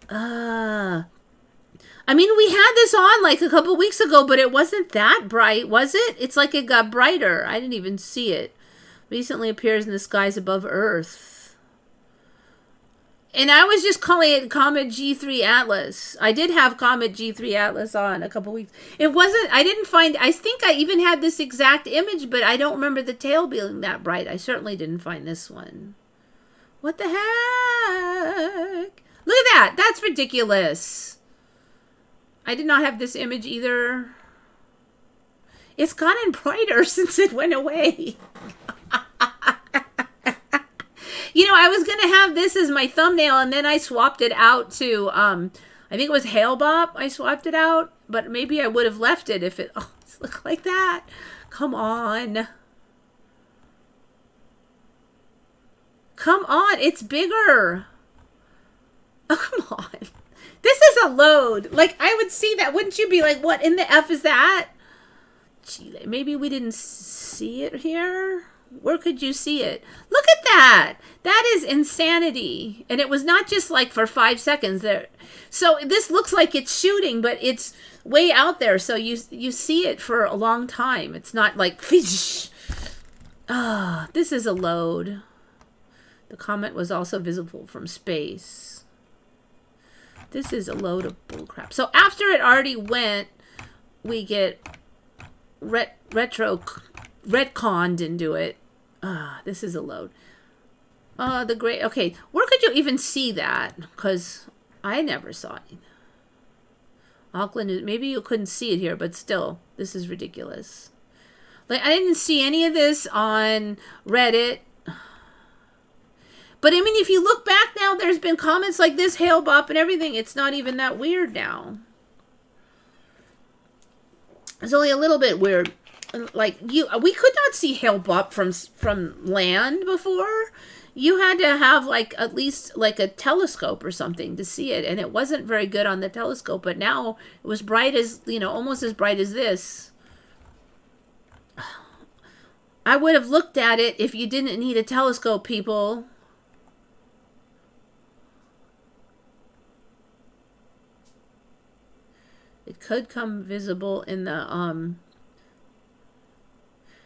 We had this on like a couple weeks ago, but it wasn't that bright, was it? It's like it got brighter. I didn't even see it. Recently appears in the skies above Earth. And I was just calling it Comet G3 Atlas. I did have Comet G3 Atlas on a couple weeks. It wasn't, I think I even had this exact image, but I don't remember the tail being that bright. I certainly didn't find this one. What the heck? Look at that. That's ridiculous. I did not have this image either. It's gotten brighter since it went away. I was going to have this as my thumbnail, and then I swapped it out to, I think it was Hail Bop. I swapped it out, but maybe I would have left it if it looked like that. Come on. Come on, it's bigger. Oh, come on. This is a load. Like, I would see that. Wouldn't you be like, what in the F is that? Chile. Maybe we didn't see it here. Where could you see it? Look at that. That is insanity. And it was not just like for 5 seconds there. So this looks like it's shooting, but it's way out there. So you see it for a long time. It's not like fish. Ah, this is a load. The comet was also visible from space. This is a load of bullcrap. So after it already went, we get retconned into it. Ah, this is a load. The great. Okay, where could you even see that? Because I never saw it. Auckland. Maybe you couldn't see it here, but still, this is ridiculous. Like, I didn't see any of this on Reddit. But I mean, if you look back now, there's been comments like this, Hail Bop and everything. It's not even that weird now. It's only a little bit weird. Like, we could not see Hail Bop from land before. You had to have like at least like a telescope or something to see it, and it wasn't very good on the telescope. But now it was bright as, you know, almost as bright as this. I would have looked at it if you didn't need a telescope, people. It could come visible in the,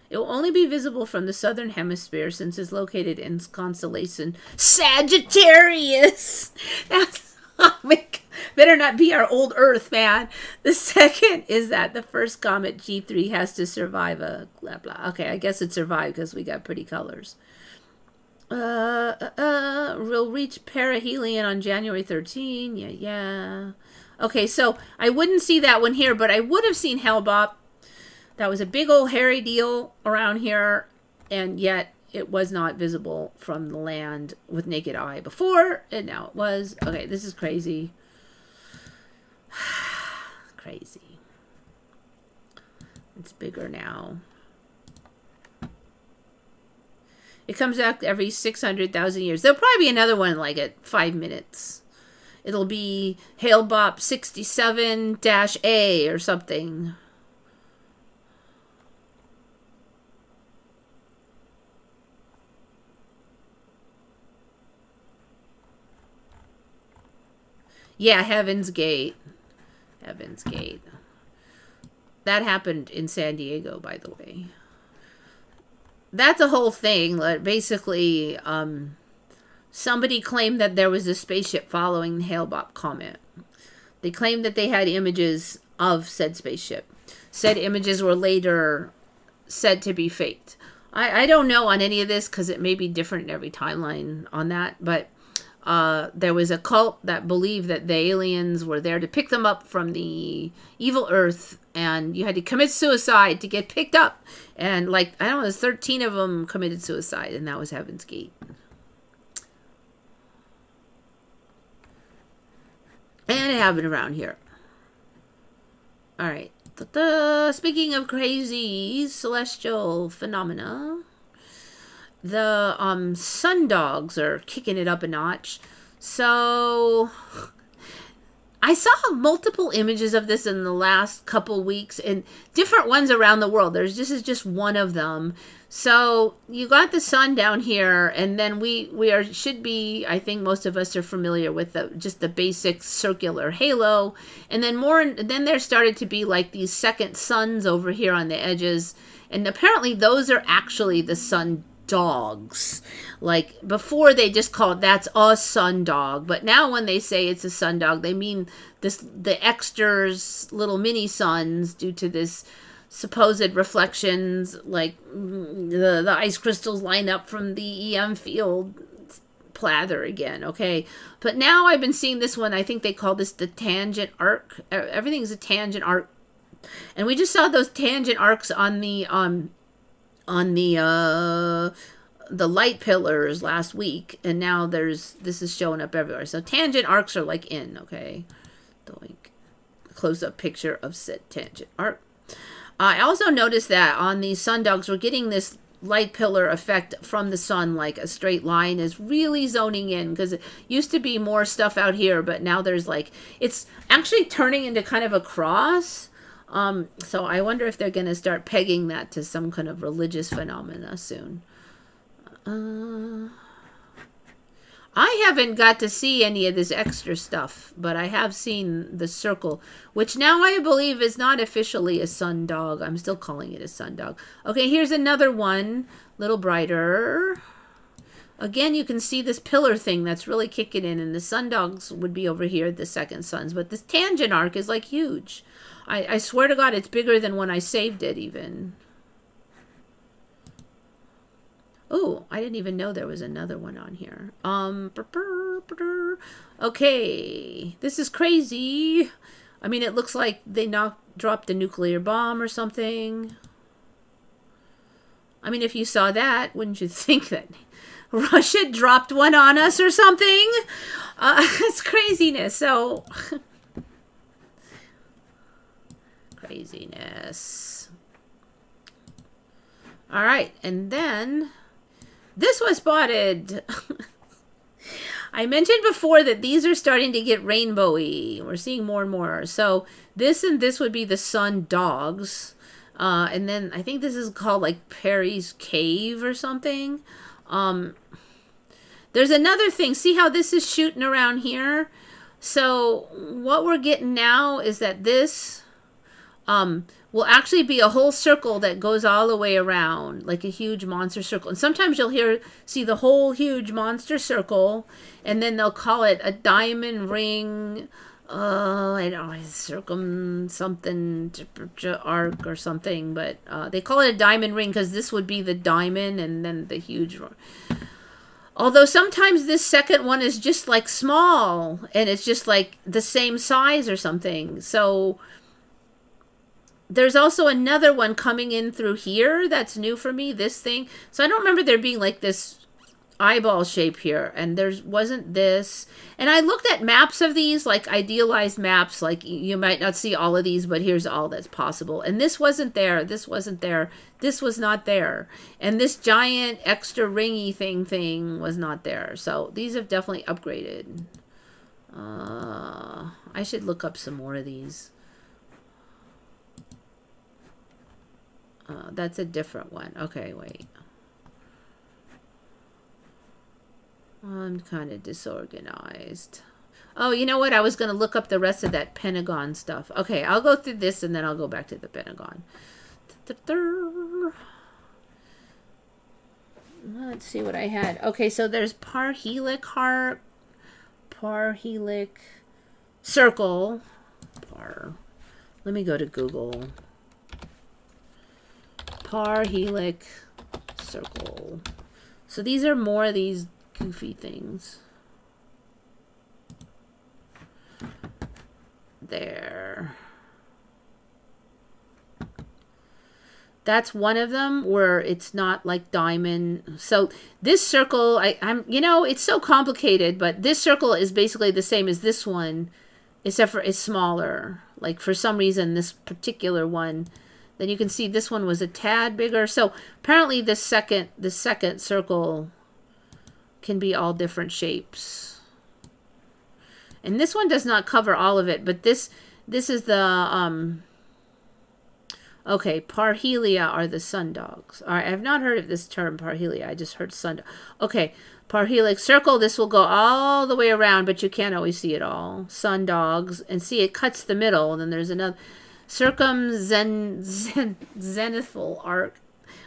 it will only be visible from the southern hemisphere since it's located in constellation Sagittarius. That's, oh my God, better not be our old Earth, man. The second is that the first comet G3 has to survive a blah blah. Okay, I guess it survived because we got pretty colors. We'll reach perihelion on January 13. Yeah. Okay, so I wouldn't see that one here, but I would have seen Hellbop. That was a big old hairy deal around here, and yet it was not visible from the land with naked eye before, and now it was. Okay, this is crazy. Crazy. It's bigger now. It comes out every 600,000 years. There'll probably be another one like at 5 minutes. It'll be Halebop 67-A or something. Yeah, Heaven's Gate. Heaven's Gate. That happened in San Diego, by the way. That's a whole thing. Like, basically, somebody claimed that there was a spaceship following the Hale-Bopp comet. They claimed that they had images of said spaceship. Said images were later said to be faked. I don't know on any of this because it may be different in every timeline on that. But there was a cult that believed that the aliens were there to pick them up from the evil Earth. And you had to commit suicide to get picked up. And like, I don't know, there's 13 of them committed suicide. And that was Heaven's Gate. And it happened around here. All right. Speaking of crazy celestial phenomena, the sun dogs are kicking it up a notch. So I saw multiple images of this in the last couple weeks and different ones around the world. This is just one of them. So you got the sun down here, and then we should be, I think most of us are familiar with just the basic circular halo, and then there started to be like these second suns over here on the edges, and apparently those are actually the sun dogs. Like before they just called that's a sun dog, but now when they say it's a sun dog, they mean the extras, little mini suns, due to this supposed reflections, like the ice crystals line up from the EM field plather again. Okay, but now I've been seeing this one. I think they call this the tangent arc. Everything's a tangent arc, and we just saw those tangent arcs on the light pillars last week, and now this is showing up everywhere. So tangent arcs are like in, okay, the like close up picture of said tangent arc. I also noticed that on these sun dogs, we're getting this light pillar effect from the sun, like a straight line, is really zoning in, because it used to be more stuff out here, but now there's like, it's actually turning into kind of a cross. So I wonder if they're going to start pegging that to some kind of religious phenomena soon. I haven't got to see any of this extra stuff, but I have seen the circle, which now I believe is not officially a sundog. I'm still calling it a sundog. Okay, here's another one, a little brighter. Again, you can see this pillar thing that's really kicking in, and the sundogs would be over here, the second suns, but this tangent arc is like huge. I swear to God, it's bigger than when I saved it even. Oh, I didn't even know there was another one on here. Okay, this is crazy. I mean, it looks like they dropped a nuclear bomb or something. I mean, if you saw that, wouldn't you think that Russia dropped one on us or something? It's craziness. So, craziness. All right, and then this was spotted. I mentioned before that these are starting to get rainbowy. We're seeing more and more. So this and this would be the sun dogs. And then I think this is called like Perry's Cave or something. There's another thing. See how this is shooting around here? So what we're getting now is that this will actually be a whole circle that goes all the way around, like a huge monster circle. And sometimes you'll see the whole huge monster circle, and then they'll call it a diamond ring. I don't know, circum something arc or something, but they call it a diamond ring because this would be the diamond and then the huge. Although sometimes this second one is just like small and it's just like the same size or something. So there's also another one coming in through here that's new for me, this thing. So I don't remember there being like this eyeball shape here, and there wasn't this. And I looked at maps of these, like idealized maps, like you might not see all of these, but here's all that's possible. And this wasn't there, this wasn't there, this was not there. And this giant extra ringy thing was not there. So these have definitely upgraded. I should look up some more of these. That's a different one. Okay, wait. I'm kind of disorganized. Oh, you know what? I was going to look up the rest of that Pentagon stuff. Okay, I'll go through this and then I'll go back to the Pentagon. Let's see what I had. Okay, so there's parhelic heart, parhelic circle. Let me go to Google. Parhelic circle. So these are more of these goofy things. There. That's one of them where it's not like diamond. So this circle, I'm you know, it's so complicated, but this circle is basically the same as this one, except for it's smaller. Like for some reason, this particular one, then you can see this one was a tad bigger. So apparently the second circle can be all different shapes. And this one does not cover all of it, but this is the okay, parhelia are the sundogs. All right, I've not heard of this term parhelia. I just heard sundog. Okay, parhelic circle, this will go all the way around, but you can't always see it all. Sundogs, and see it cuts the middle, and then there's another zenithal arc.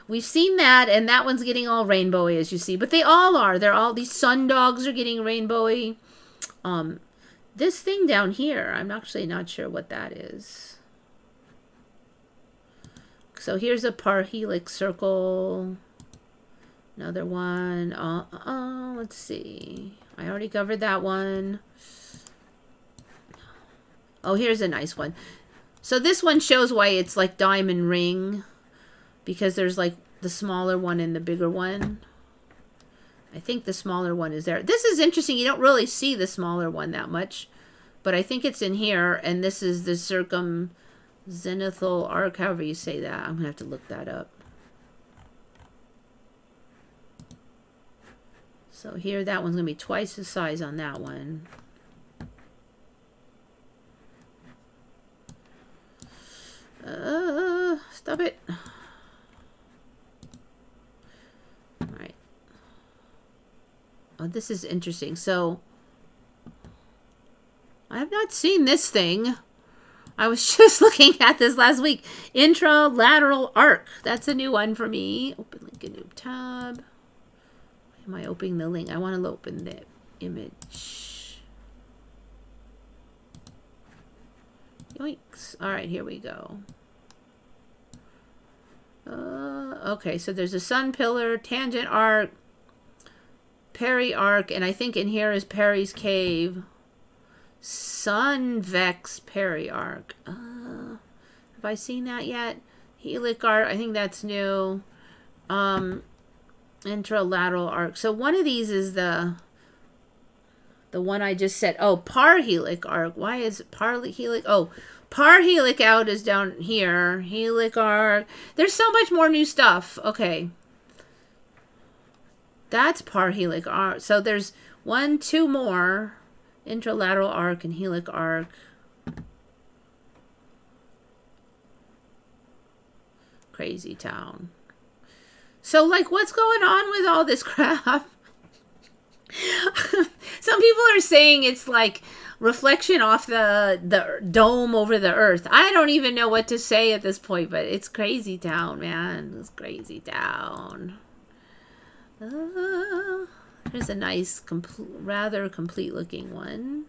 We've seen that, and that one's getting all rainbowy, as you see. But they all are. These sundogs are getting rainbowy. This thing down here, I'm actually not sure what that is. So here's a parhelic circle. Another one. Let's see. I already covered that one. Oh, here's a nice one. So this one shows why it's like diamond ring, because there's like the smaller one and the bigger one. I think the smaller one is there. This is interesting. You don't really see the smaller one that much, but I think it's in here. And this is the zenithal arc, however you say that. I'm going to have to look that up. So here, that one's going to be twice the size on that one. Stop it. All right. Oh, this is interesting. So, I have not seen this thing. I was just looking at this last week. Intralateral arc. That's a new one for me. Open link in new tab. Why am I opening the link? I want to open the image. Yoinks. All right, here we go. Okay, so there's a sun pillar, tangent arc, Perry arc, and I think in here is Perry's cave. Sun Vex Perry arc. Have I seen that yet? Helic arc. I think that's new. Intralateral arc. So one of these is the one I just said. Oh, parhelic arc. Why is parhelic? Oh, parhelic out is down here. Helic arc. There's so much more new stuff. Okay. That's parhelic arc. So there's 1, 2 more. Intralateral arc and helic arc. Crazy town. So, like, what's going on with all this crap? Some people are saying it's like reflection off the dome over the earth. I don't even know what to say at this point, but it's crazy town, man. It's crazy town. There's a nice, rather complete looking one.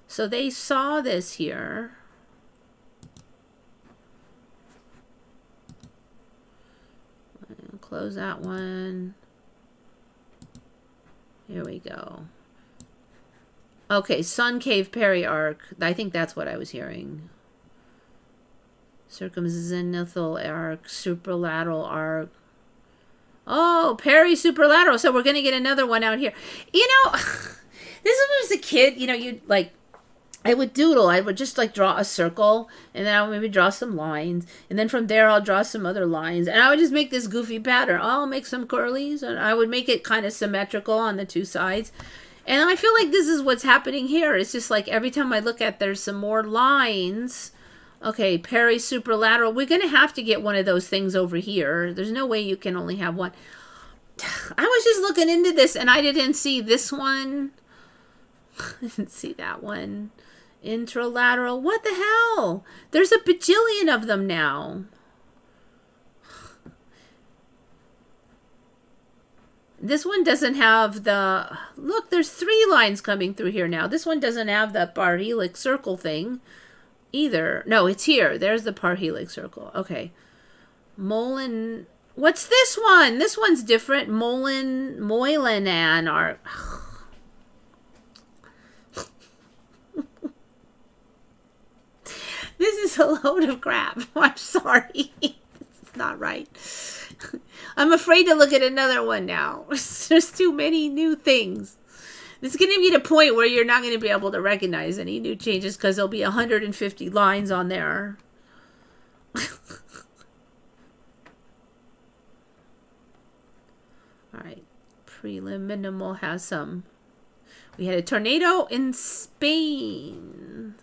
So they saw this here. Close that one. Here we go. Okay, Sun Cave Perry arc. I think that's what I was hearing. Circumzenithal arc, superlateral arc. Oh, Perry superlateral. So we're going to get another one out here. You know, this was a kid, you know, you'd like, I would doodle. I would just like draw a circle and then I would maybe draw some lines. And then from there, I'll draw some other lines. And I would just make this goofy pattern. I'll make some curlies and I would make it kind of symmetrical on the two sides. And I feel like this is what's happening here. It's just like every time I look at, there's some more lines. Okay, Perry superlateral. We're going to have to get one of those things over here. There's no way you can only have one. I was just looking into this and I didn't see this one. I didn't see that one. Intralateral. What the hell? There's a bajillion of them now. This one doesn't have the... Look, there's 3 lines coming through here now. This one doesn't have the parhelic circle thing either. No, it's here. There's the parhelic circle. Okay. Molan... What's this one? This one's different. Moylanan are... This is a load of crap. I'm sorry. It's not right. I'm afraid to look at another one now. There's too many new things. It's going to be the point where you're not going to be able to recognize any new changes because there'll be 150 lines on there. All right. Preliminal has some. We had a tornado in Spain.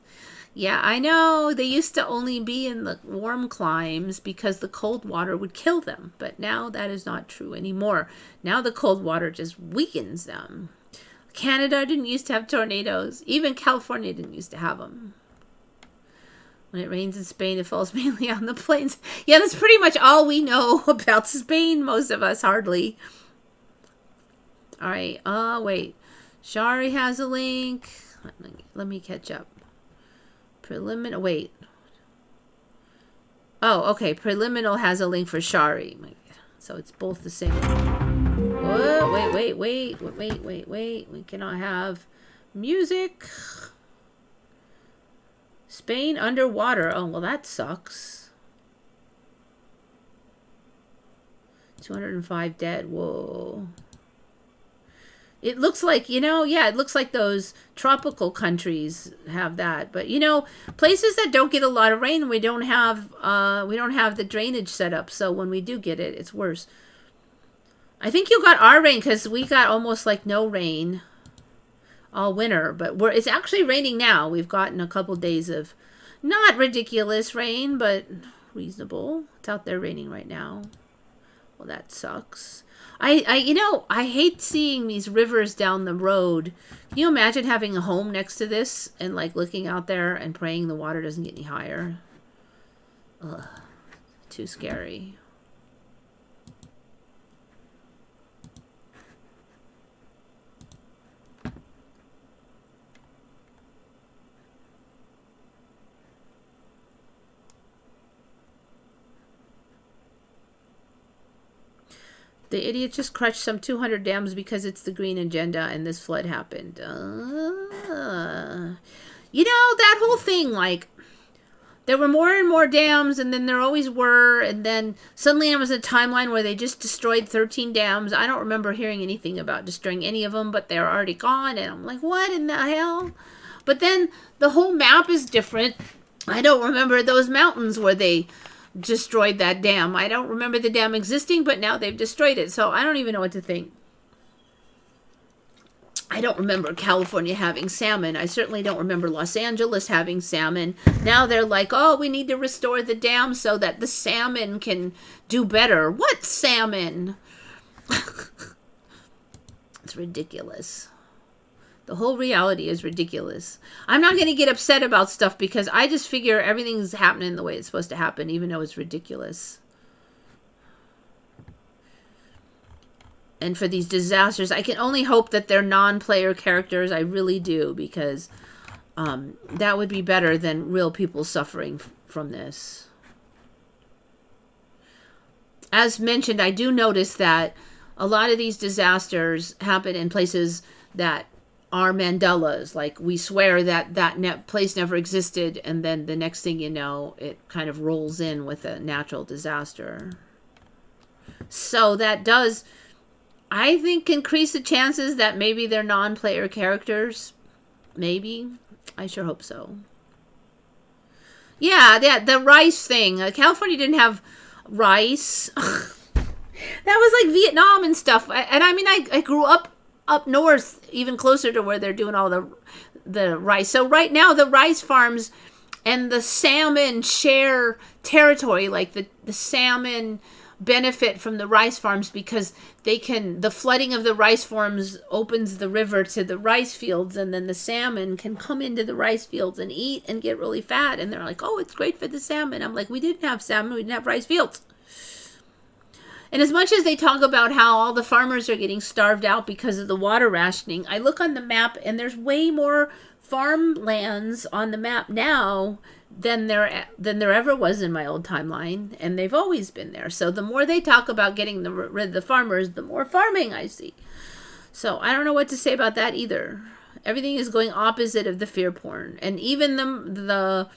Yeah, I know. They used to only be in the warm climes because the cold water would kill them. But now that is not true anymore. Now the cold water just weakens them. Canada didn't used to have tornadoes. Even California didn't used to have them. When it rains in Spain, it falls mainly on the plains. Yeah, that's pretty much all we know about Spain. Most of us, hardly. All right. Wait. Shari has a link. Let me catch up. Preliminal. Wait. Oh, okay. Preliminal has a link for Shari. So it's both the same. Whoa, wait. We cannot have music. Spain underwater. Oh, well, that sucks. 205 dead. Whoa. It looks like, you know, yeah, it looks like those tropical countries have that. But, you know, places that don't get a lot of rain, we don't have the drainage set up. So when we do get it, it's worse. I think you got our rain because we got almost like no rain all winter. But it's actually raining now. We've gotten a couple days of not ridiculous rain, but reasonable. It's out there raining right now. Well, that sucks. I hate seeing these rivers down the road. Can you imagine having a home next to this and like looking out there and praying the water doesn't get any higher? Ugh, too scary. The idiot just crushed some 200 dams because it's the green agenda and this flood happened. You know, that whole thing, like, there were more and more dams, and then there always were, and then suddenly there was a timeline where they just destroyed 13 dams. I don't remember hearing anything about destroying any of them, but they're already gone, and I'm like, what in the hell? But then the whole map is different. I don't remember those mountains where they destroyed that dam. I don't remember the dam existing, but now they've destroyed it, so I don't even know what to think. I don't remember California having salmon. I certainly don't remember Los Angeles having salmon. Now they're like, oh, we need to restore the dam so that the salmon can do better. What salmon? It's ridiculous. The whole reality is ridiculous. I'm not going to get upset about stuff because I just figure everything's happening the way it's supposed to happen, even though it's ridiculous. And for these disasters, I can only hope that they're non-player characters. I really do, because that would be better than real people suffering from this. As mentioned, I do notice that a lot of these disasters happen in places that are Mandelas. Like, we swear that place never existed, and then the next thing you know, it kind of rolls in with a natural disaster. So that does, I think, increase the chances that maybe they're non-player characters. Maybe. I sure hope so. Yeah, the rice thing. California didn't have rice. That was like Vietnam and stuff. And I mean, I grew up north, even closer to where they're doing all the rice. So right now, the rice farms and the salmon share territory. Like the salmon benefit from the rice farms because the flooding of the rice farms opens the river to the rice fields, and then the salmon can come into the rice fields and eat and get really fat. And they're like, oh, it's great for the salmon. I'm like, we didn't have salmon, we didn't have rice fields. And as much as they talk about how all the farmers are getting starved out because of the water rationing, I look on the map and there's way more farmlands on the map now than there ever was in my old timeline, and they've always been there. So the more they talk about getting rid of the farmers, the more farming I see. So I don't know what to say about that either. Everything is going opposite of the fear porn, and even the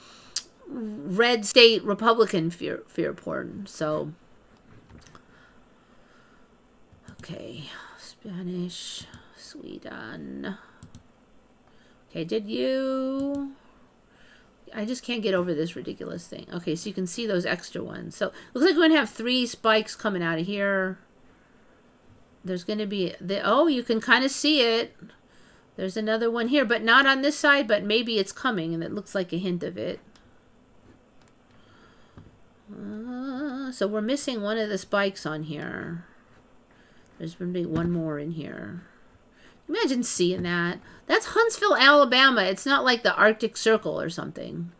red state Republican fear porn. So okay, Spanish, Sweden. Okay, I just can't get over this ridiculous thing. Okay, so you can see those extra ones. So looks like we're going to have 3 spikes coming out of here. There's going to be, you can kind of see it. There's another one here, but not on this side, but maybe it's coming, and it looks like a hint of it. So we're missing one of the spikes on here. There's going to be one more in here. Imagine seeing that. That's Huntsville, Alabama. It's not like the Arctic Circle or something.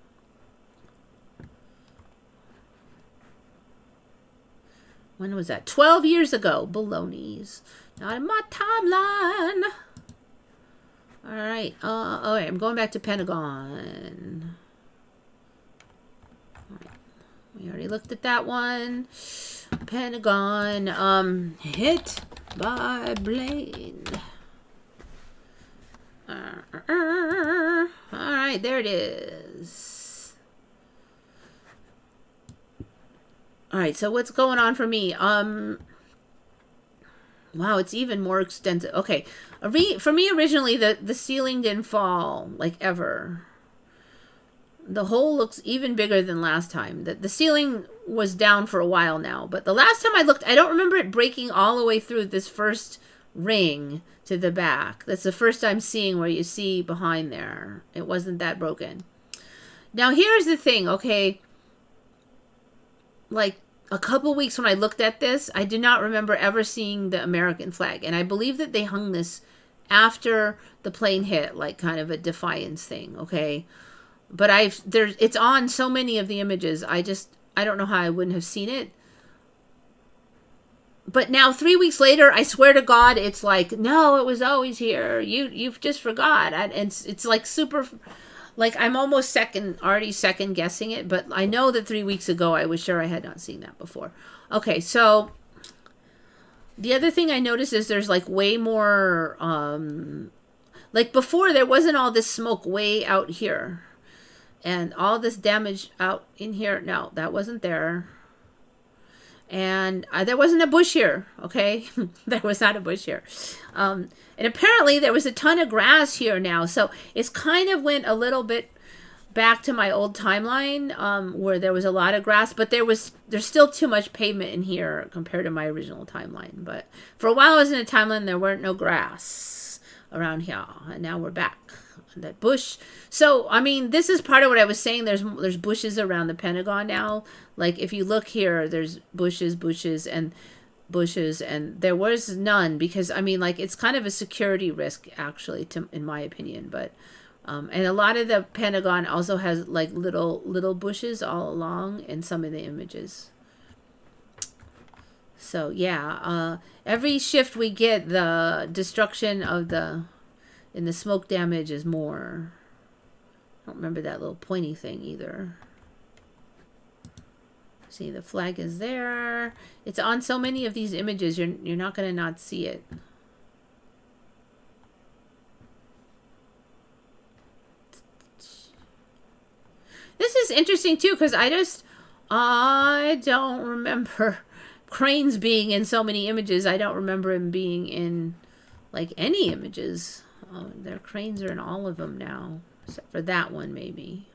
When was that? 12 years ago. Baloney's. Not in my timeline. Alright. Alright, I'm going back to Pentagon. Alright. We already looked at that one. Pentagon. Hit by Blaine. Alright, there it is. Alright, so what's going on for me? Wow, it's even more extensive. Okay, for me originally, the ceiling didn't fall, like, ever. The hole looks even bigger than last time. The ceiling was down for a while now, but the last time I looked, I don't remember it breaking all the way through this first ring to the back. That's the first I'm seeing where you see behind there. It wasn't that broken. Now here's the thing, okay? Like a couple weeks when I looked at this, I do not remember ever seeing the American flag. And I believe that they hung this after the plane hit, like kind of a defiance thing, okay? But it's on so many of the images. I don't know how I wouldn't have seen it. But now 3 weeks later, I swear to God, it's like, no, it was always here. You've just forgot. And it's like super, like I'm almost already second guessing it. But I know that 3 weeks ago, I was sure I had not seen that before. Okay, so the other thing I noticed is there's like way more, like before there wasn't all this smoke way out here. And all this damage out in here. No, that wasn't there. And there wasn't a bush here, okay? There was not a bush here. And apparently there was a ton of grass here now. So it's kind of went a little bit back to my old timeline where there was a lot of grass. But there's still too much pavement in here compared to my original timeline. But for a while I was in a timeline, there weren't no grass around here. And now we're back. That bush. So I mean, this is part of what I was saying. There's bushes around the Pentagon now. Like if you look here, there's bushes, and there was none because I mean, like it's kind of a security risk actually, in my opinion. But and a lot of the Pentagon also has like little bushes all along in some of the images. So yeah, every shift we get, the destruction of and the smoke damage is more. I don't remember that little pointy thing either. See, the flag is there. It's on so many of these images, you're not going to not see it. This is interesting too, because I don't remember cranes being in so many images. I don't remember him being in like any images. Their cranes are in all of them now, except for that one maybe.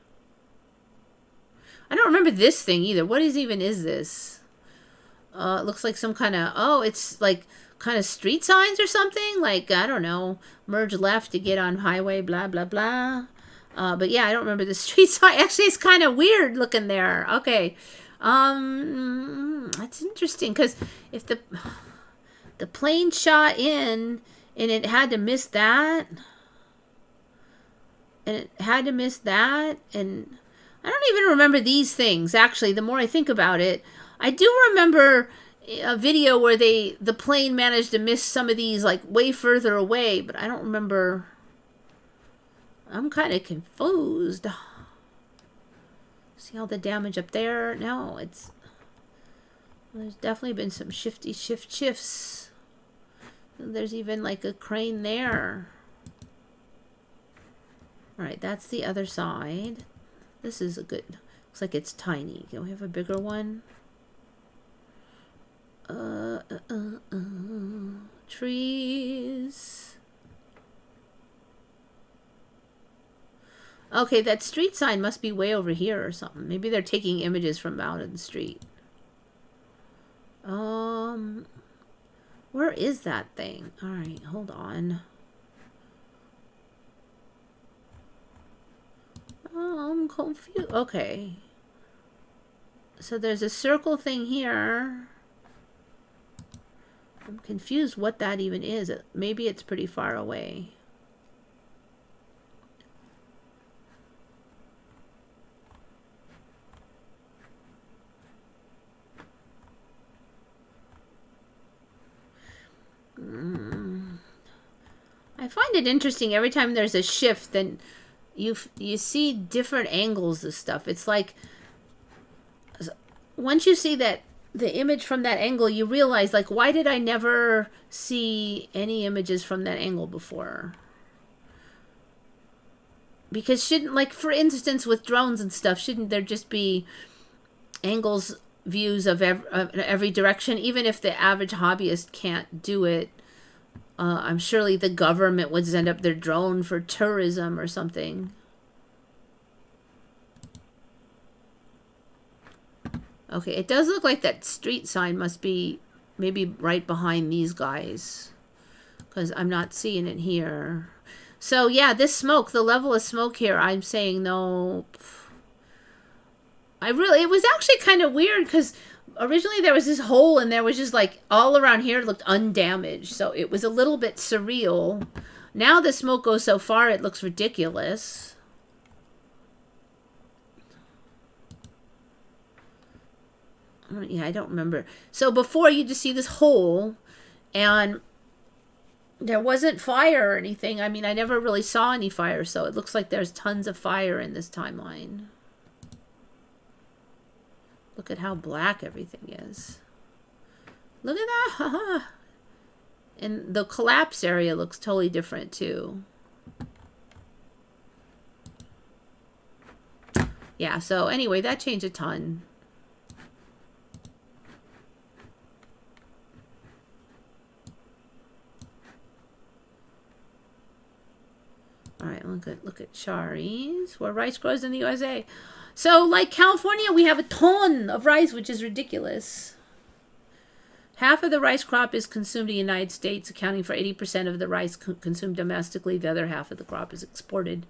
I don't remember this thing either. What is this? It looks like some kind of, it's like kind of street signs or something. Like, I don't know, merge left to get on highway, blah, blah, blah. But yeah, I don't remember the street sign. Actually, it's kind of weird looking there. Okay. That's interesting because if the plane shot in and it had to miss that, and I don't even remember these things. Actually, the more I think about it, I do remember a video where the plane managed to miss some of these like way further away, but I don't remember. I'm kind of confused. See all the damage up there? No, there's definitely been some shifts. There's even like a crane there. All right, that's the other side. This is a good, looks like it's tiny. Can we have a bigger one? Trees. Okay, that street sign must be way over here or something. Maybe they're taking images from out in the street. Where is that thing? All right, hold on. Oh, I'm confused. Okay. So there's a circle thing here. I'm confused what that even is. Maybe it's pretty far away. I find it interesting every time there's a shift, then you see different angles of stuff. It's like once you see that the image from that angle, you realize like, why did I never see any images from that angle before? Because shouldn't, like for instance with drones and stuff, shouldn't there just be angles, views of every direction, even if the average hobbyist can't do it? I'm surely the government would send up their drone for tourism or something. Okay, it does look like that street sign must be maybe right behind these guys, because I'm not seeing it here. So yeah, this smoke, the level of smoke here, I'm saying no. It was actually kind of weird because originally there was this hole and there was just like all around here it looked undamaged. So it was a little bit surreal. Now the smoke goes so far it looks ridiculous. Yeah, I don't remember. So before you just see this hole and there wasn't fire or anything. I mean, I never really saw any fire, so it looks like there's tons of fire in this timeline. Look at how black everything is. Look at that. Haha. And the collapse area looks totally different too. Yeah, so anyway, that changed a ton. All right, look at Shari's, where rice grows in the USA. So, like California, we have a ton of rice, which is ridiculous. Half of the rice crop is consumed in the United States, accounting for 80% of the rice consumed domestically. The other half of the crop is exported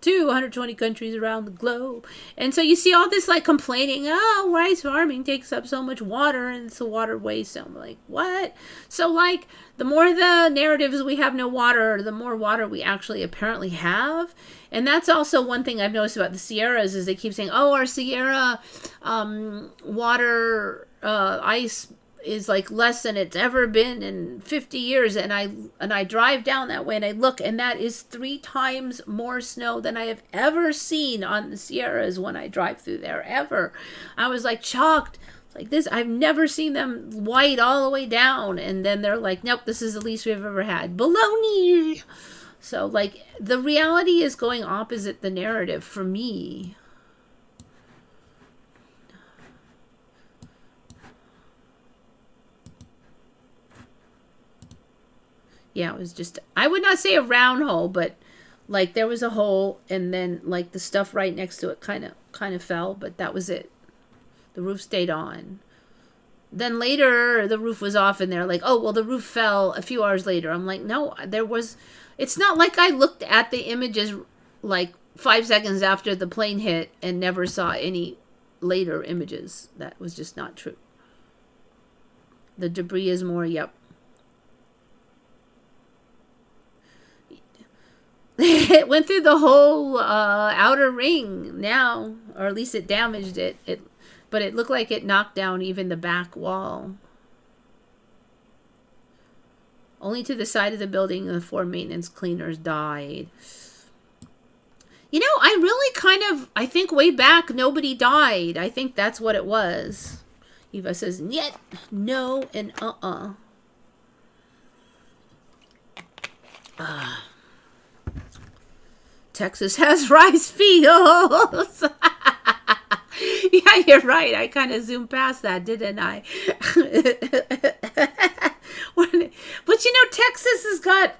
to 120 countries around the globe. And so you see all this like complaining, oh, rice farming takes up so much water and it's a water waste. I'm like, what? So like the more the narratives we have no water, the more water we actually apparently have. And that's also one thing I've noticed about the Sierras is they keep saying, oh, our Sierra water ice is like less than it's ever been in 50 years. And I drive down that way and I look, and that is 3 times more snow than I have ever seen on the Sierras when I drive through there, ever. I was like shocked. Like this, I've never seen them white all the way down. And then they're like, nope, this is the least we've ever had. Baloney! So like the reality is going opposite the narrative for me. Yeah, it was just, I would not say a round hole, but like there was a hole and then like the stuff right next to it kind of fell, but that was it. The roof stayed on. Then later the roof was off and they're like, oh, well, the roof fell a few hours later. I'm like, no, it's not like I looked at the images like 5 seconds after the plane hit and never saw any later images. That was just not true. The debris is more, yep. It went through the whole outer ring now, or at least it damaged it. But it looked like it knocked down even the back wall. Only to the side of the building, the 4 maintenance cleaners died. You know, I think way back nobody died. I think that's what it was. Eva says, "Niet, no, and Texas has rice fields." Yeah, you're right. I kind of zoomed past that, didn't I? But you know, Texas has got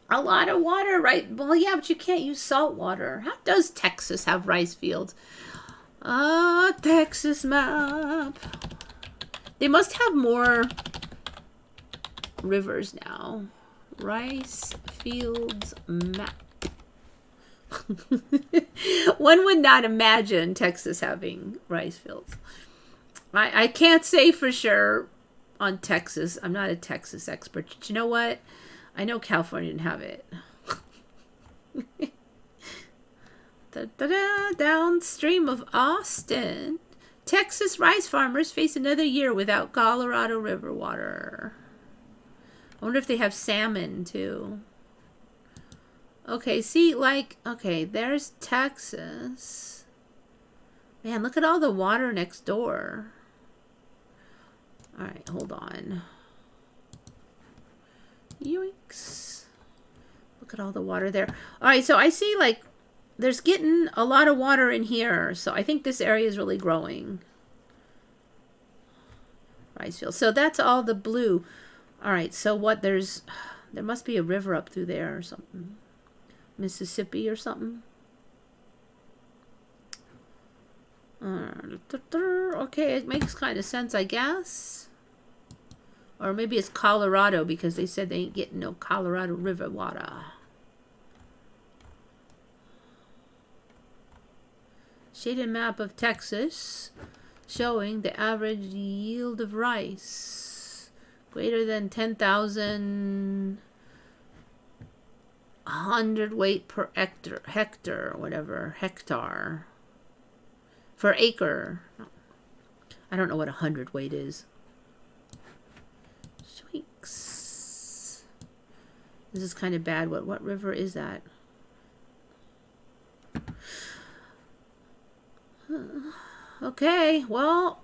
a lot of water, right? Well, yeah, but you can't use salt water. How does Texas have rice fields? Texas map. They must have more rivers now. Rice fields map. One would not imagine Texas having rice fields. I can't say for sure on Texas. I'm not a Texas expert. But you know what? I know California didn't have it. Downstream of Austin, Texas rice farmers face another year without Colorado River water. I wonder if they have salmon too. Okay, see, like, okay, there's Texas. Man, look at all the water next door. All right, hold on. Yoinks. Look at all the water there. All right, so I see, like, there's getting a lot of water in here. So I think this area is really growing. Rice field. So that's all the blue. All right, so what, there must be a river up through there or something. Mississippi or something. Okay, it makes kind of sense, I guess. Or maybe it's Colorado because they said they ain't getting no Colorado River water. Shaded map of Texas showing the average yield of rice. Greater than 10,000 hundredweight per hectare, whatever, hectare. For acre. I don't know what a hundredweight is. Shwinks. This is kind of bad. What river is that? Okay, well,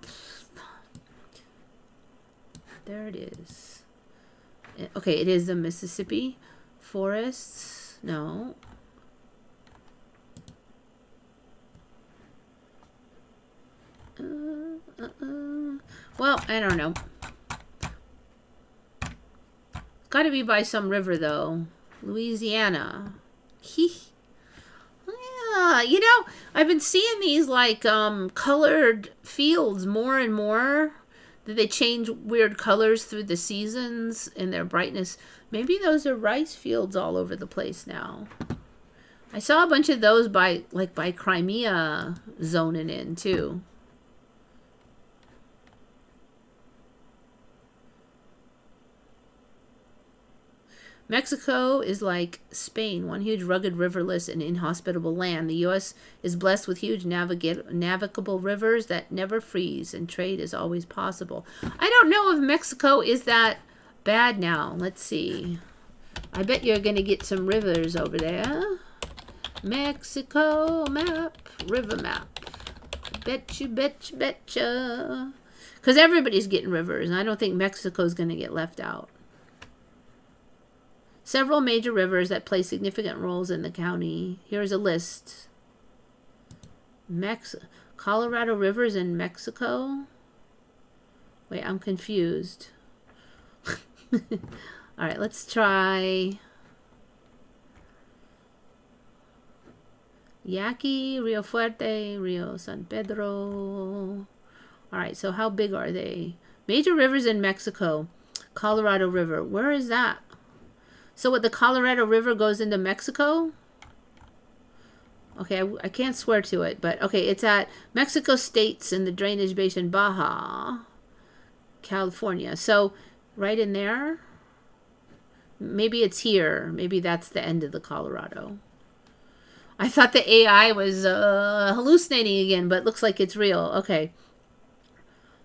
there it is. Okay, it is the Mississippi forests. No. Well, I don't know. Got to be by some river, though. Louisiana. Yeah, you know, I've been seeing these, like, colored fields more and more. That they change weird colors through the seasons and their brightness. Maybe those are rice fields all over the place now. I saw a bunch of those by Crimea zoning in, too. Mexico is like Spain, one huge rugged riverless and inhospitable land. The U.S. is blessed with huge navigable rivers that never freeze, and trade is always possible. I don't know if Mexico is that bad now. Let's see. I bet you're going to get some rivers over there. Mexico map, river map. Bet you. Because everybody's getting rivers, and I don't think Mexico's going to get left out. Several major rivers that play significant roles in the county. Here's a list. Colorado rivers in Mexico? Wait, I'm confused. All right, let's try Yaqui, Rio Fuerte, Rio San Pedro. All right, so how big are they? Major rivers in Mexico. Colorado River. Where is that? So what, the Colorado River goes into Mexico? Okay, I can't swear to it, but okay, it's at Mexico State's in the drainage basin, Baja, California. So right in there? Maybe it's here. Maybe that's the end of the Colorado. I thought the AI was hallucinating again, but looks like it's real. Okay.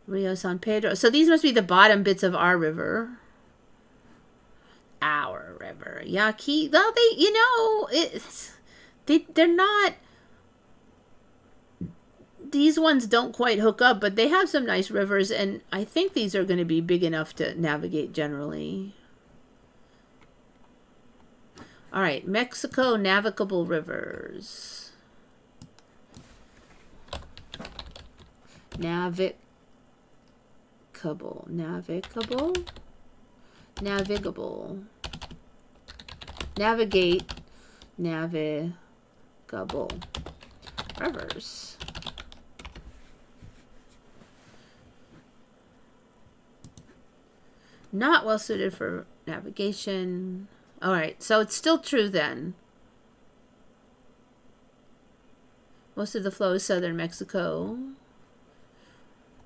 Rio San Pedro. So these must be the bottom bits of our river. Our river. Yaqui. Well, they, you know, they're not, these ones don't quite hook up, but they have some nice rivers, and I think these are going to be big enough to navigate generally. All right, Mexico navigable rivers. Navigable. Navigate. Navigable. Rivers. Not well suited for navigation. All right, so it's still true then. Most of the flow is southern Mexico.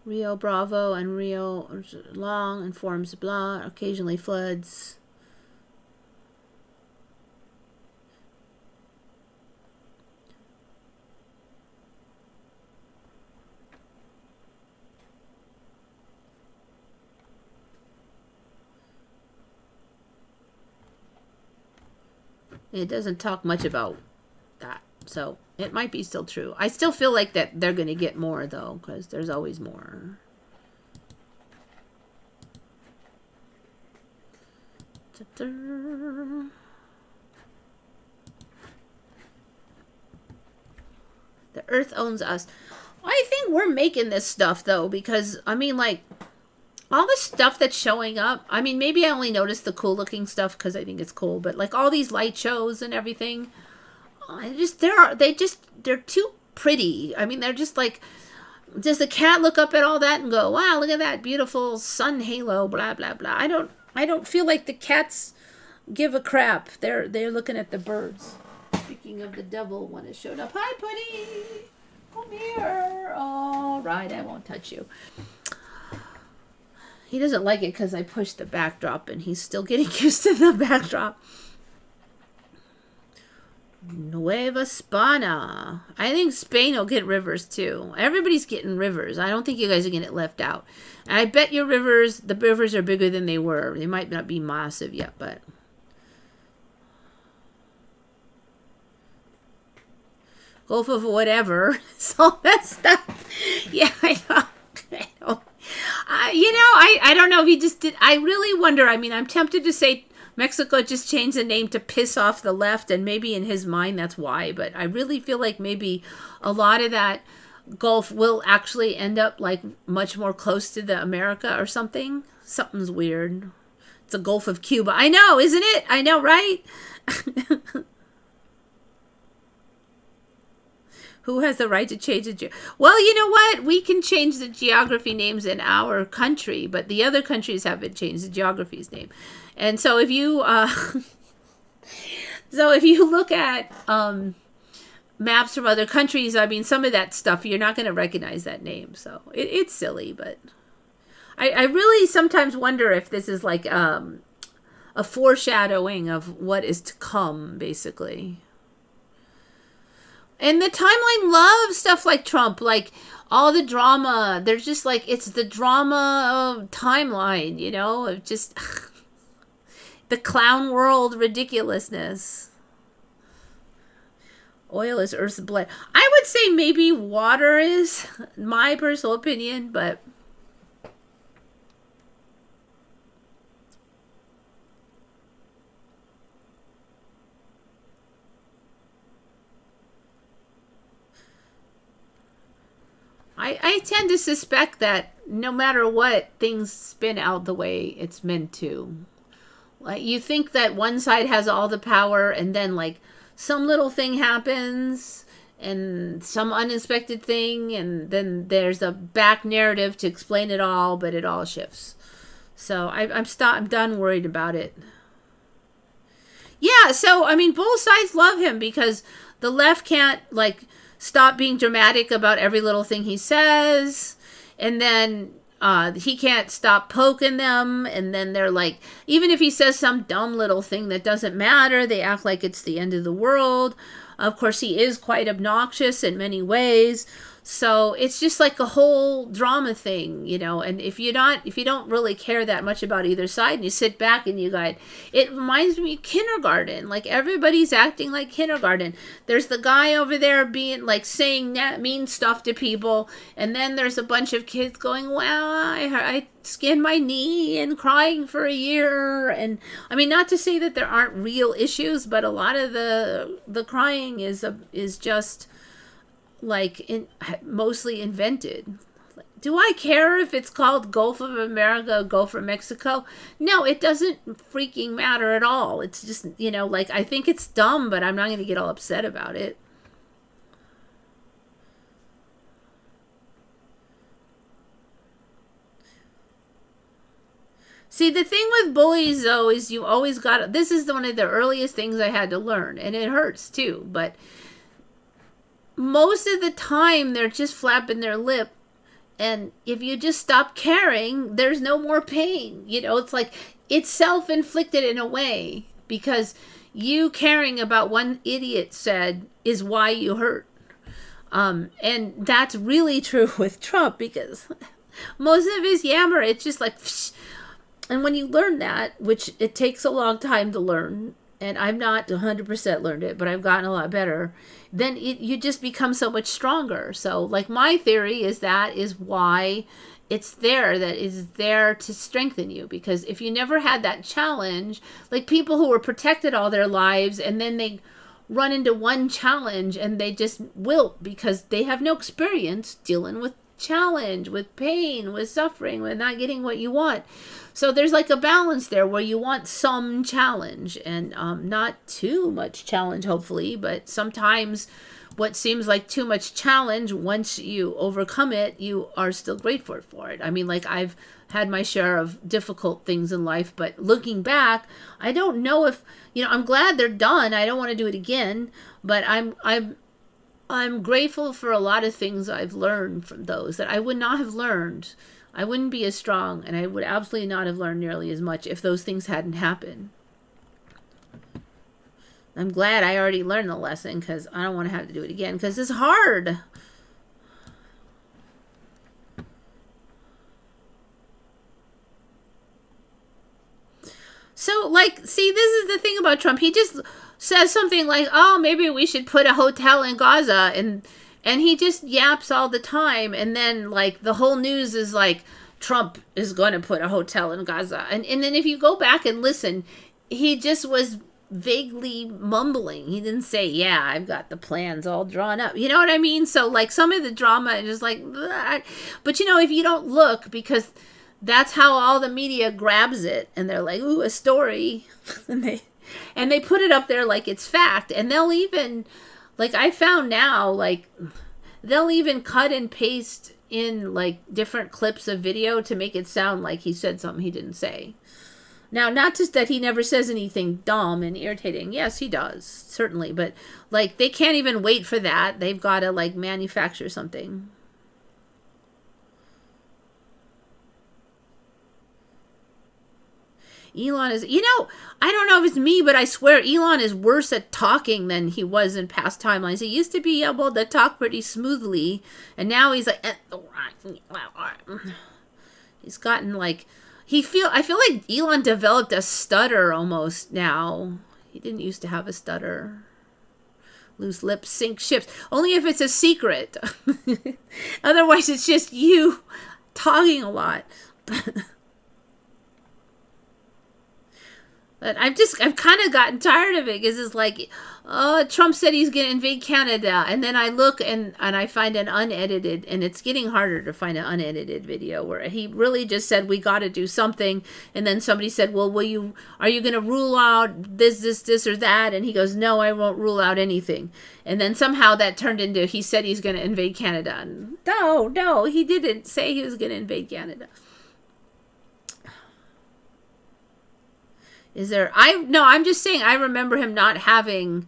Rio Bravo and Rio long and forms blah, occasionally floods. It doesn't talk much about that, so it might be still true. I still feel like that they're going to get more, though, because there's always more. The Earth owns us. I think we're making this stuff, though, because, I mean, like, all the stuff that's showing up, I mean, maybe I only noticed the cool looking stuff because I think it's cool, but like all these light shows and everything, they're too pretty. I mean, they're just like, Does the cat look up at all that and go, wow, look at that beautiful sun halo, blah blah blah? I don't feel like the cats give a crap. They're looking at the birds. Speaking of the devil, one has showed up. Hi, Putty. Come here. All right, I won't touch you. He doesn't like it because I pushed the backdrop, and he's still getting used to the backdrop. Nueva Spana. I think Spain will get rivers too. Everybody's getting rivers. I don't think you guys are getting it left out. And I bet the rivers are bigger than they were. They might not be massive yet, but. Gulf of whatever. So that stuff. Yeah, I know. I don't know if he just did. I really wonder. I mean, I'm tempted to say Mexico just changed the name to piss off the left, and maybe in his mind that's why. But I really feel like maybe a lot of that Gulf will actually end up like much more close to the America or something. Something's weird. It's a Gulf of Cuba. I know, isn't it? I know, right? Who has the right to change the well, you know what? We can change the geography names in our country, but the other countries haven't changed the geography's name. And so if you look at maps from other countries, I mean, some of that stuff, you're not going to recognize that name. So it's silly, but I really sometimes wonder if this is like a foreshadowing of what is to come, basically. And the timeline loves stuff like Trump, like all the drama. They're just like, it's the drama of timeline, of just the clown world ridiculousness. Oil is Earth's blood. I would say maybe water is my personal opinion, but I tend to suspect that no matter what, things spin out the way it's meant to. Like, you think that one side has all the power, and then like some little thing happens and some unexpected thing, and then there's a back narrative to explain it all, but it all shifts. So I'm done worried about it. Yeah, so I mean, both sides love him because the left can't like stop being dramatic about every little thing he says, and then he can't stop poking them, and then they're like, even if he says some dumb little thing that doesn't matter, they act like it's the end of the world. Of course, he is quite obnoxious in many ways, so it's just like a whole drama thing, and if you don't really care that much about either side, and you sit back and you go, it reminds me of kindergarten. Like, everybody's acting like kindergarten. There's the guy over there being like saying mean stuff to people, and then there's a bunch of kids going, wow, I skinned my knee, and crying for a year. And I mean, not to say that there aren't real issues, but a lot of the crying is just like mostly invented. Do I care if it's called Gulf of America or Gulf of Mexico? No, it doesn't freaking matter at all. It's just, like, I think it's dumb, but I'm not going to get all upset about it. See, the thing with bullies, though, is you always got, this is one of the earliest things I had to learn, and it hurts too, but most of the time they're just flapping their lip, and if you just stop caring, there's no more pain. It's like it's self-inflicted in a way, because you caring about one idiot said is why you hurt. And that's really true with Trump, because most of his yammer, it's just like, psh. And when you learn that, which it takes a long time to learn, and I've not 100% learned it, but I've gotten a lot better, then you just become so much stronger. So, like, my theory is that is why it's there, that is there to strengthen you. Because if you never had that challenge, like people who were protected all their lives, and then they run into one challenge and they just wilt because they have no experience dealing with challenge, with pain, with suffering, with not getting what you want. So there's like a balance there where you want some challenge, and not too much challenge, hopefully, but sometimes what seems like too much challenge, once you overcome it, you are still grateful for it. I mean, like, I've had my share of difficult things in life, but looking back, I don't know if, I'm glad they're done. I don't want to do it again, but I'm grateful for a lot of things I've learned from those that I would not have learned. I wouldn't be as strong, and I would absolutely not have learned nearly as much if those things hadn't happened. I'm glad I already learned the lesson, because I don't want to have to do it again, because it's hard. So, like, see, this is the thing about Trump. He just says something like, oh, maybe we should put a hotel in Gaza, and he just yaps all the time, and then, like, the whole news is like, Trump is going to put a hotel in Gaza. And then if you go back and listen, he just was vaguely mumbling. He didn't say, yeah, I've got the plans all drawn up. You know what I mean? So, like, some of the drama is just like, bleh. But, if you don't look, because that's how all the media grabs it, and they're like, ooh, a story. and they put it up there like it's fact. And they'll even, like, I found now, like, they'll even cut and paste in, like, different clips of video to make it sound like he said something he didn't say. Now, not just that he never says anything dumb and irritating. Yes, he does, certainly. But, like, they can't even wait for that. They've got to, like, manufacture something. Elon is, I don't know if it's me, but I swear Elon is worse at talking than he was in past timelines. He used to be able to talk pretty smoothly, and now he's like, he's gotten like, I feel like Elon developed a stutter almost now. He didn't used to have a stutter. Loose lips sink ships. Only if it's a secret. Otherwise, it's just you talking a lot. But I've kind of gotten tired of it, because it's like, oh, Trump said he's going to invade Canada. And then I look and I find an unedited, and it's getting harder to find an unedited video where he really just said, we got to do something. And then somebody said, well, are you going to rule out this or that? And he goes, no, I won't rule out anything. And then somehow that turned into, he said he's going to invade Canada. And no, he didn't say he was going to invade Canada. I'm just saying, I remember him not having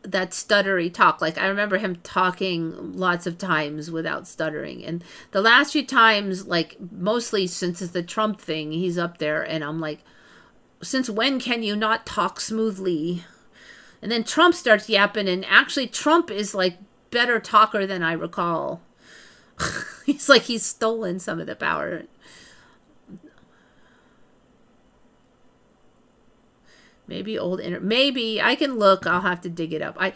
that stuttery talk. Like, I remember him talking lots of times without stuttering. And the last few times, like, mostly since it's the Trump thing, he's up there, and I'm like, since when can you not talk smoothly? And then Trump starts yapping, and actually Trump is, like, better talker than I recall. He's like, he's stolen some of the power. Maybe maybe I can look. I'll have to dig it up. I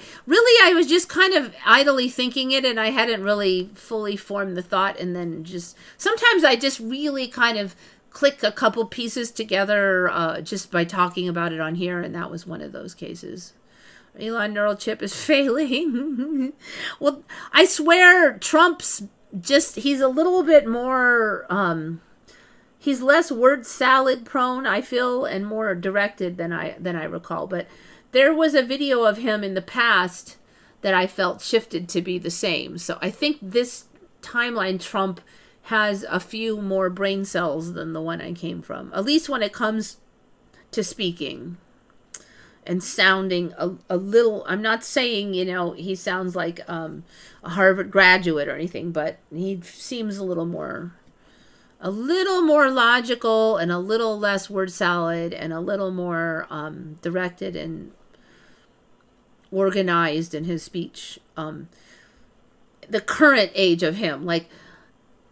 was just kind of idly thinking it, and I hadn't really fully formed the thought. And then sometimes I just really kind of click a couple pieces together just by talking about it on here. And that was one of those cases. Elon neural chip is failing. Well, I swear Trump's he's a little bit more, he's less word salad prone, I feel, and more directed than I recall. But there was a video of him in the past that I felt shifted to be the same. So I think this timeline Trump has a few more brain cells than the one I came from. At least when it comes to speaking and sounding a little, I'm not saying, he sounds like a Harvard graduate or anything, but he seems a little more logical and a little less word salad and a little more directed and organized in his speech. The current age of him, like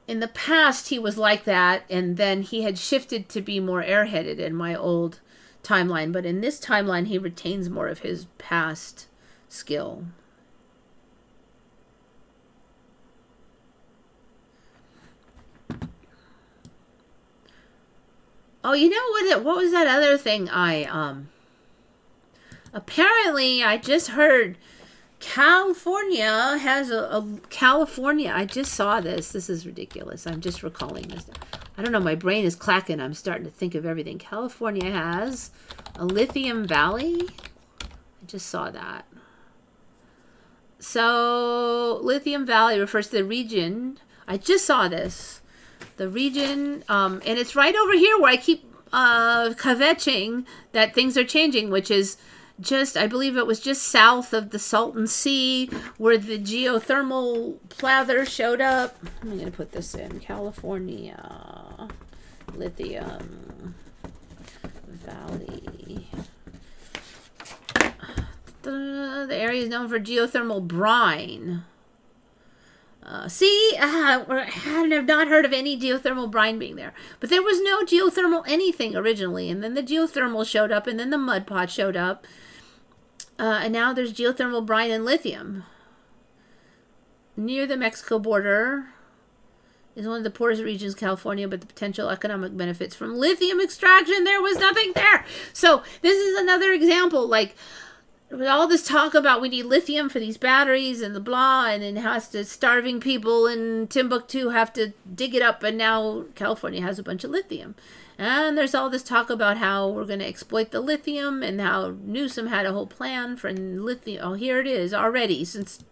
in the past he was like that, and then he had shifted to be more airheaded in my old timeline, but in this timeline he retains more of his past skill. Oh, you know what was that other thing apparently I just heard California has California, I just saw this. This is ridiculous. I'm just recalling this. I don't know, my brain is clacking. I'm starting to think of everything. California has a lithium valley. I just saw that. So Lithium Valley refers to the region. I just saw this. The region, and it's right over here where I keep kvetching that things are changing, which is just, I believe it was just south of the Salton Sea where the geothermal plather showed up. I'm going to put this in. California. Lithium Valley. The area is known for geothermal brine. I have not heard of any geothermal brine being there. But there was no geothermal anything originally. And then the geothermal showed up. And then the mud pot showed up. And now there's geothermal brine and lithium. Near the Mexico border is one of the poorest regions of California, but the potential economic benefits from lithium extraction, there was nothing there. So this is another example, like, with all this talk about we need lithium for these batteries and the blah, and it has to, starving people in Timbuktu have to dig it up, and now California has a bunch of lithium. And there's all this talk about how we're going to exploit the lithium, and how Newsom had a whole plan for lithium. Oh, here it is already, since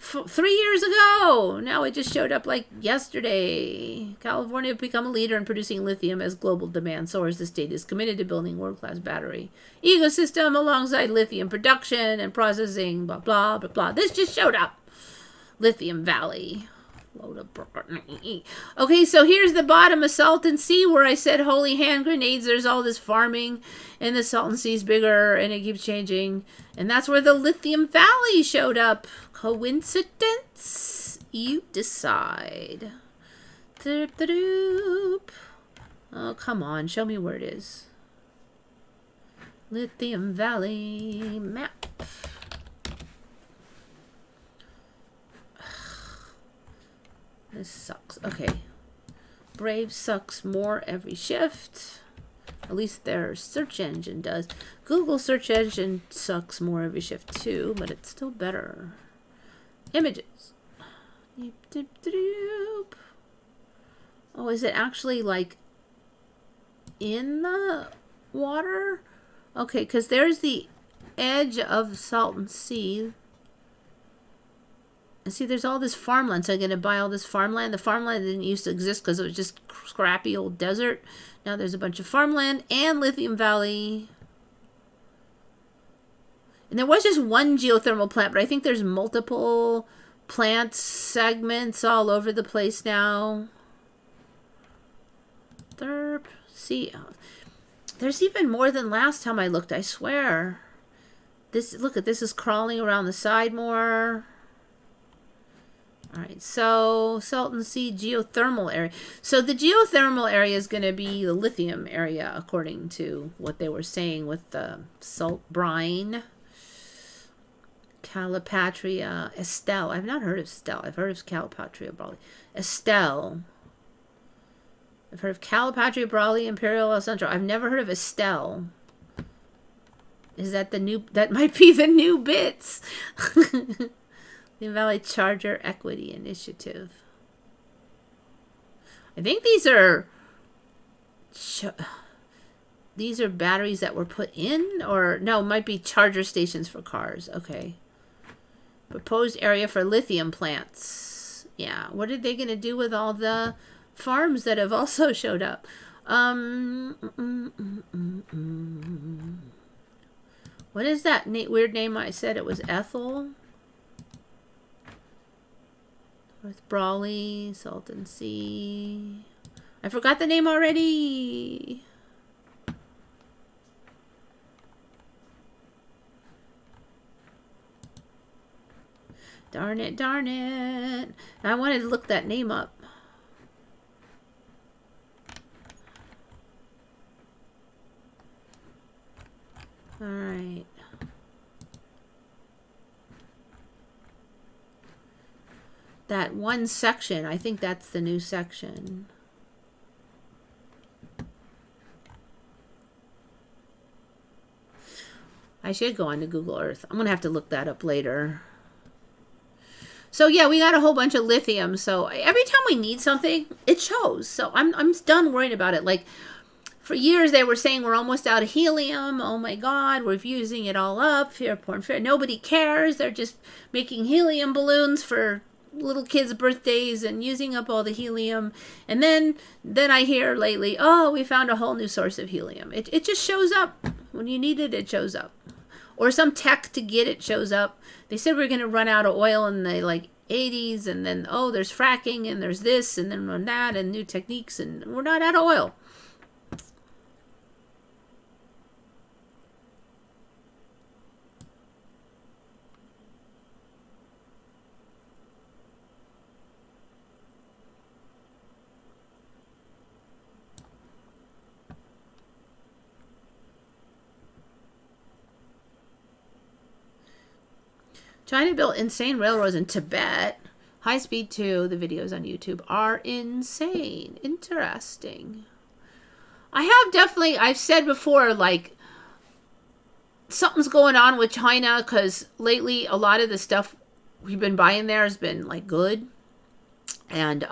3 years ago. Now it just showed up like yesterday. California have become a leader in producing lithium as global demand soars. The state is committed to building world-class battery ecosystem alongside lithium production and processing, blah, blah, blah, blah. This just showed up. Lithium Valley. Load of okay, so here's the bottom of Salton Sea where I said holy hand grenades. There's all this farming, and the Salton Sea's bigger, and it keeps changing. And that's where the Lithium Valley showed up. Coincidence? You decide. Oh, come on. Show me where it is. Lithium Valley map. This sucks. Okay. Brave sucks more every shift. At least their search engine does. Google search engine sucks more every shift too, but it's still better. Images. Oh, is it actually like in the water? Okay, because there's the edge of Salton Sea. And see, there's all this farmland, so I'm going to buy all this farmland. The farmland didn't used to exist because it was just scrappy old desert. Now there's a bunch of farmland and Lithium Valley. And there was just one geothermal plant, but I think there's multiple plant segments all over the place now. Derp. See, there's even more than last time I looked, I swear. Look at this is crawling around the side more. All right, so Salton Sea geothermal area. So the geothermal area is going to be the lithium area, according to what they were saying with the salt brine. Calipatria, Estelle. I've not heard of Estelle. I've heard of Calipatria Brawley. Estelle. I've heard of Calipatria Brawley, Imperial El Centro. I've never heard of Estelle. Is that the new? That might be the new bits. The Valley Charger Equity Initiative. I think these are batteries that were put in, or no, it might be charger stations for cars. Okay. Proposed area for lithium plants. Yeah. What are they going to do with all the farms that have also showed up? What is that weird name I said? It was Ethel. North Brawley, Salton Sea. I forgot the name already. Darn it, darn it. I wanted to look that name up. All right. That one section, I think that's the new section. I should go on to Google Earth. I'm going to have to look that up later. So yeah, we got a whole bunch of lithium. So every time we need something, it shows. So I'm done worrying about it. Like For years they were saying we're almost out of helium. Oh my God, we're using it all up. Fear porn, fear. Nobody cares. They're just making helium balloons for little kids' birthdays and using up all the helium. And then I hear lately, oh, we found a whole new source of helium. It just shows up. When you need it, it shows up. Or some tech to get it shows up. They said we're going to run out of oil in the 80s, and then, oh, there's fracking, and there's this, and then that, and new techniques, and we're not out of oil. China built insane railroads in Tibet. High speed too. The videos on YouTube are insane. Interesting. I have definitely, I've said before, something's going on with China, because lately a lot of the stuff we've been buying there has been good. And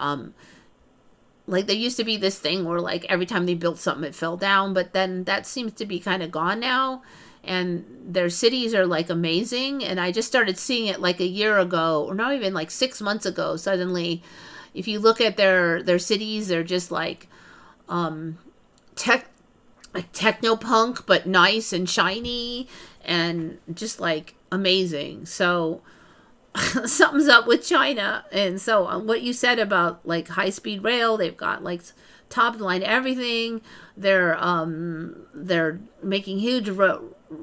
there used to be this thing where every time they built something it fell down, but then that seems to be kind of gone now. And their cities are amazing. And I just started seeing it a year ago, or not even 6 months ago. Suddenly, if you look at their cities, they're just techno-punk, but nice and shiny and just amazing. So something's up with China. And so what you said about high-speed rail, they've got top of the line everything. They're making huge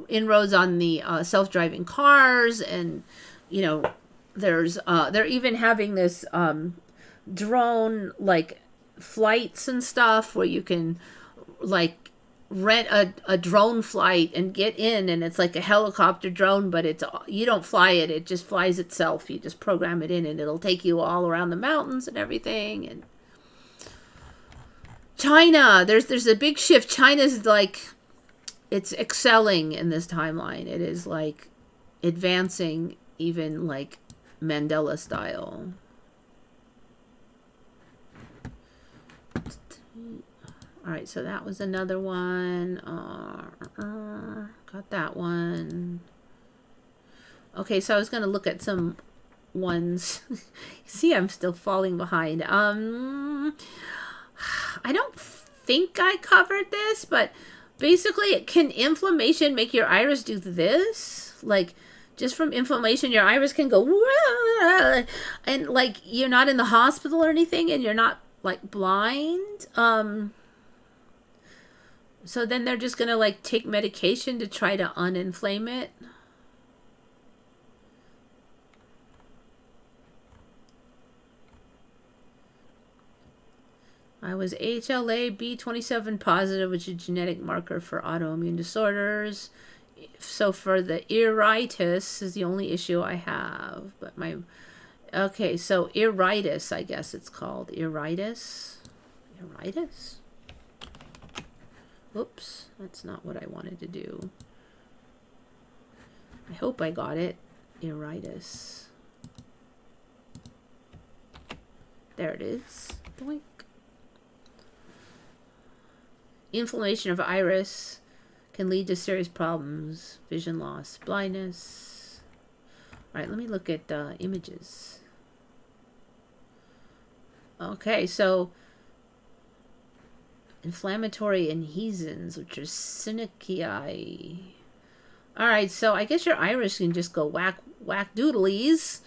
inroads on the self-driving cars, and there's they're even having this drone flights and stuff where you can rent a drone flight and get in, and it's like a helicopter drone, but you don't fly it, it just flies itself. You just program it in and it'll take you all around the mountains and everything. And China, there's a big shift. China's it's excelling in this timeline. It is advancing, even Mandela style. All right, so that was another one. Got that one. Okay, so I was going to look at some ones. See, I'm still falling behind. I don't think I covered this, but basically, can inflammation make your iris do this? Just from inflammation, your iris can go, and you're not in the hospital or anything, and you're not blind. So then they're just gonna take medication to try to uninflame it. I was HLA-B27 positive, which is a genetic marker for autoimmune disorders. So for the iritis is the only issue I have. But okay, so iritis, I guess it's called. Iritis? Iritis? Oops, that's not what I wanted to do. I hope I got it. Iritis. There it is. Boink. Inflammation of iris can lead to serious problems, vision loss, blindness. All right, let me look at images. Okay, so inflammatory adhesions, which are syncytiae. All right, so I guess your iris can just go whack doodlies.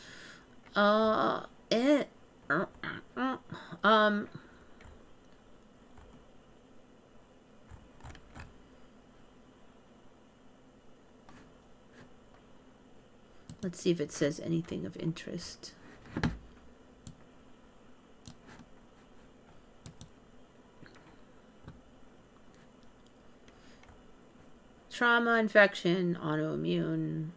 Let's see if it says anything of interest. Trauma, infection, autoimmune,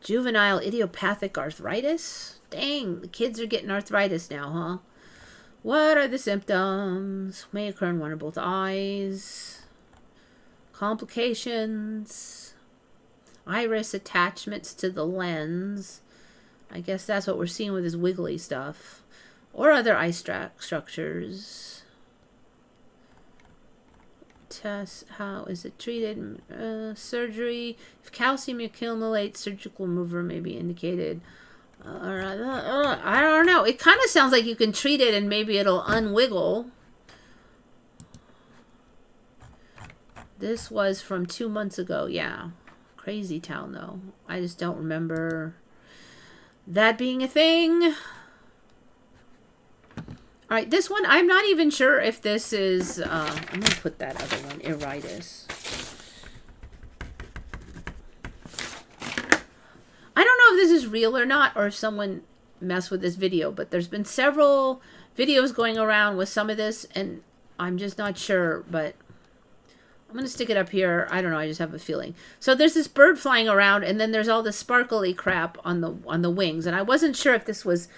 juvenile idiopathic arthritis. Dang, the kids are getting arthritis now, huh? What are the symptoms? May occur in one or both eyes. Complications. Iris attachments to the lens. I guess that's what we're seeing with this wiggly stuff. Or other eye structures. test. How is it treated? Surgery. If calcium accumulates, surgical removal may be indicated. I don't know. It kind of sounds like you can treat it and maybe it'll unwiggle. This was from 2 months ago. Yeah. Crazy town, though. I just don't remember that being a thing. All right, this one, I'm not even sure if this is, I'm going to put that other one, iritis. I don't know if this is real or not, or if someone messed with this video, but there's been several videos going around with some of this, and I'm just not sure, but I'm going to stick it up here. I don't know, I just have a feeling. So there's this bird flying around, and then there's all this sparkly crap on the wings, and I wasn't sure if this was,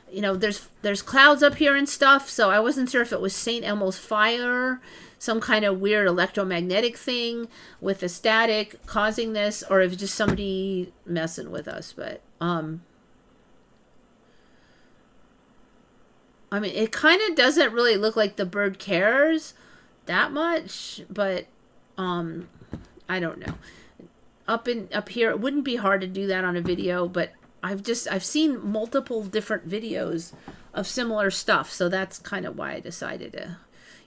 you know, there's clouds up here and stuff, so I wasn't sure if it was St. Elmo's fire, some kind of weird electromagnetic thing with the static causing this, or if it's just somebody messing with us. But I mean, it kind of doesn't really look like the bird cares that much, but I don't know. Up here, it wouldn't be hard to do that on a video, but I've seen multiple different videos of similar stuff, so that's kind of why I decided to.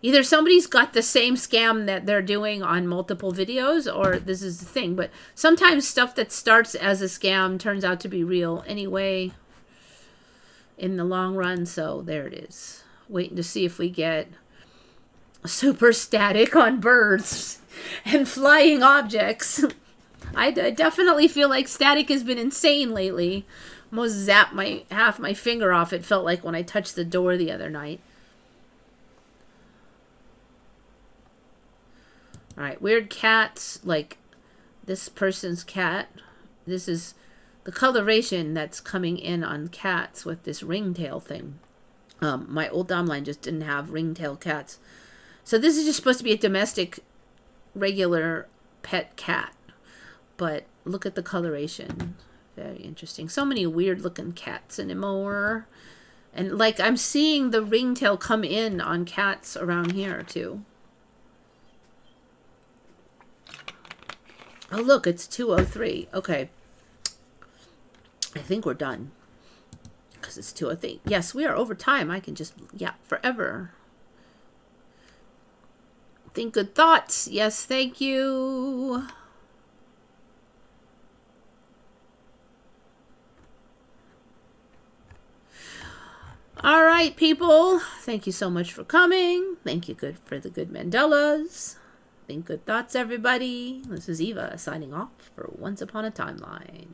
Either somebody's got the same scam that they're doing on multiple videos, or this is the thing. But sometimes stuff that starts as a scam turns out to be real anyway in the long run. So there it is. Waiting to see if we get super static on birds and flying objects. I definitely feel like static has been insane lately. Almost zapped half my finger off, it felt like, when I touched the door the other night. Alright, weird cats, like this person's cat. This is the coloration that's coming in on cats with this ringtail thing. My old Domline just didn't have ringtail cats. So this is just supposed to be a domestic, regular pet cat. But look at the coloration. Very interesting. So many weird looking cats anymore. And like I'm seeing the ringtail come in on cats around here too. Oh look, it's 2:03. Okay. I think we're done. Because it's 2:03. Yes, we are over time. I can just, yeah, forever. Think good thoughts. Yes, thank you. All right, people. Thank you so much for coming. Thank you for the good Mandelas. Think good thoughts, everybody. This is Eva signing off for Once Upon a Timeline.